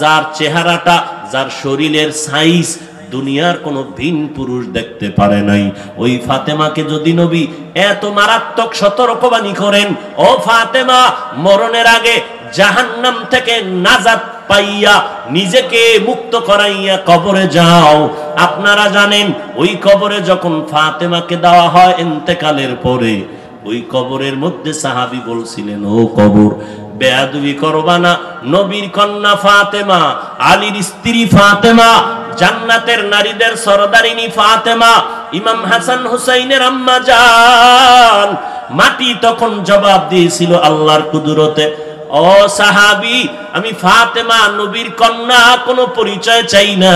যার চেহারাটা, যার শরীরের সাইজ দুনিয়ার কোনো ভিন পুরুষ দেখতে পারে নাই, ওই ফাতেমাকে যদি নবী এত মারাত্মক সতর্কবাণী করেন, ও ফাতেমা মরণের আগে জাহান্নাম থেকে নাজাত পাইয়া নিজেকে মুক্ত করাইয়া কবরে যাও। আপনারা জানেন, ওই কবরে যখন ফাতেমাকে দেওয়া হয় ইন্তেকালের পরে, ওই কবরের মধ্যে সাহাবী বলছিলেন, ও কবর বেয়াদবি করবা না, নবীর কন্যা ফাতেমা, আলীর স্ত্রী ফাতেমা, জান্নাতের নারীদের সরদারিনী ফাতেমা, ইমাম হাসান হুসাইনের আম্মা জান। মাটি তখন জবাব দিয়েছিল আল্লাহর কুদরতে, ও সাহাবী, আমি ফাতেমা নবীর কন্যা, কোনো পরিচয় চাই না,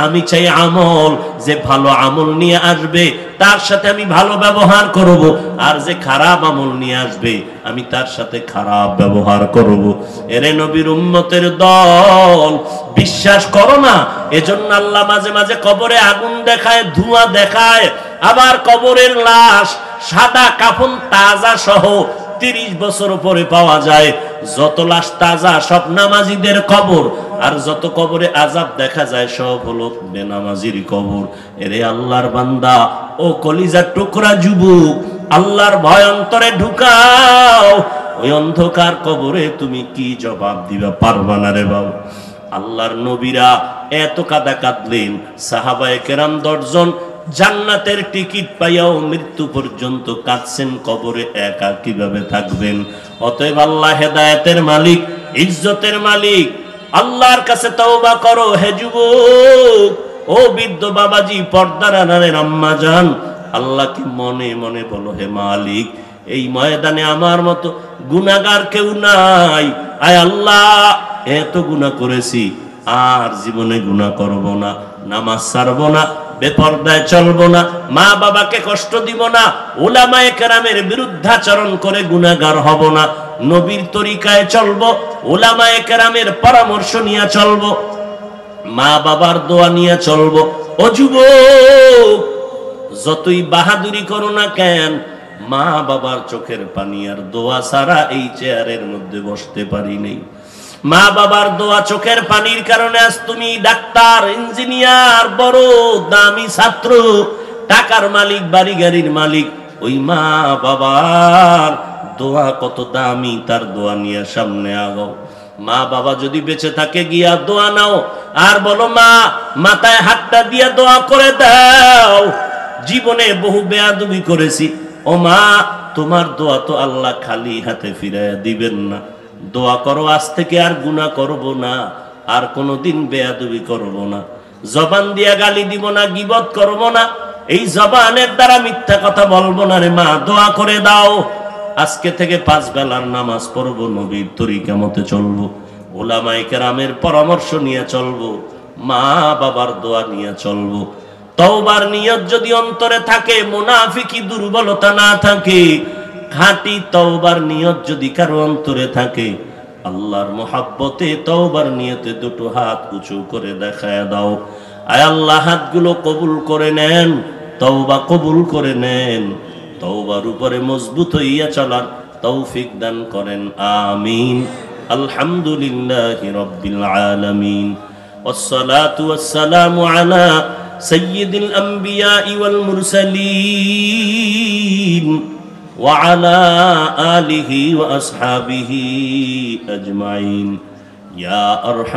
আমি চাই আমল। যে ভালো আমল নিয়ে আসবে তার সাথে আমি ভালো ব্যবহার করব, আর যে খারাপ আমল নিয়ে আসবে আমি তার সাথে খারাপ ব্যবহার করব। এরে নবীর উম্মতের দল, বিশ্বাস করো না, এজন্য আল্লাহ মাঝে মাঝে কবরে আগুন দেখায়, ধোঁয়া দেখায়, আবার কবরের লাশ সাদা কাফন তাজা সহ 30 বছর পরে পাওয়া যায়। যত লাশ তাজা সব নামাজীদের কবর, আর যত কবরে আযাব দেখা যায় সব হলো বেনামাজির কবর। এরে আল্লাহর বান্দা, ও কলিজার টুকরা যুবক, আল্লাহর ভয় অন্তরে ঢুকাও। ওই অন্ধকার কবরে তুমি কি জবাব দিবা? পারবা না রে বাবা। আল্লাহর নবীরা এত কাঁদা কাঁদলেন, সাহাবায়ে কেরাম 10 জন জান্নাতের টিকিট পাইয়াও মৃত্যু পর্যন্ত কাঁদছেন, কবরে একা কিভাবে থাকবেন? অতএব আল্লাহ হেদায়েতের মালিক, ইজ্জতের মালিক, আল্লাহর কাছে তওবা করো হে যুবক, ও বৃদ্ধ বাবাজি, পর্দার আড়ালের আম্মা জান, আল্লাহকে মনে মনে বলো, হে মালিক, এই ময়দানে আমার মতো গুনাহগার কেউ নাই। আয় আল্লাহ, এত গুনাহ করেছি, আর জীবনে গুনাহ করব না, নামাজ ছাড়বো না, বেপরদায় চলবো না, মা বাবাকে কষ্ট দিব না, উলামায়ে কেরামের বিরুদ্ধাচরণ করে গুনাহগার হব না, নবীর তরিকায় চলবো, উলামায়ে কেরামের পরামর্শ নিয়ে চলবো, মা বাবার দোয়া নিয়ে চলবো। ও যুবক, যতই বাহাদুরি করো না কেন, মা বাবার চোখের পানি আর দোয়া ছাড়া এই চেয়ারের মধ্যে বসতে পারি নাই। মা বাবার দোয়া চোখের পানির কারণে আজ তুমি ডাক্তার, ইঞ্জিনিয়ার, বড় দামি ছাত্র, টাকার মালিক, বাড়ি গাড়ির মালিক। ওই মা বাবার দোয়া কত দামি, তার দোয়া নিয়ে সামনে আগাও। মা বাবা যদি বেঁচে থাকে, গিয়া দোয়া নাও, আর বলো, মা মাথায় হাতটা দিয়ে দোয়া করে দাও, জীবনে বহু বেয়াদবি করেছি, ও মা তোমার দোয়া তো আল্লাহ খালি হাতে ফিরাইয়া দিবেন না। দোয়া করো, আজ থেকে আর গুনাহ করব না, আর কোনোদিন বেয়াদবি করব না, জবান দিয়া গালি দিব না, গীবত করব না, এই জবানের দ্বারা মিথ্যা কথা বলবো না রে মা, দোয়া করে দাও। আজকে থেকে 5 বেলার নামাজ পড়বো, নবীর তরিকা মতে চলবো, উলামায়ে কেরামের পরামর্শ নিয়ে চলবো, মা বাবার দোয়া নিয়ে চলবো। তওবার নিয়ত যদি অন্তরে থাকে, মুনাফিকি দুর্বলতা না থাকে, খাঁটি তওবার নিয়ত যদি কারো অন্তরে থাকে, আল্লাহর মহব্বতে তওবার নিয়তে দুটো হাত উঁচু করে দেখায় দাও। আয় আল্লাহ, হাতগুলো কবুল করে নেন, তওবা কবুল করে নেন, তওবার উপরে মজবুত হইয়া চলার তৌফিক দান করেন, আমিন। আলহামদুলিল্লাহি রাব্বিল আলামিন, ওয়াসসালাতু ওয়াসসালামু আলা সাইয়্যিদিল আমবিয়াই ওয়াল মুরসালিন وعلى آله وأصحابه أجمعين يا أرحم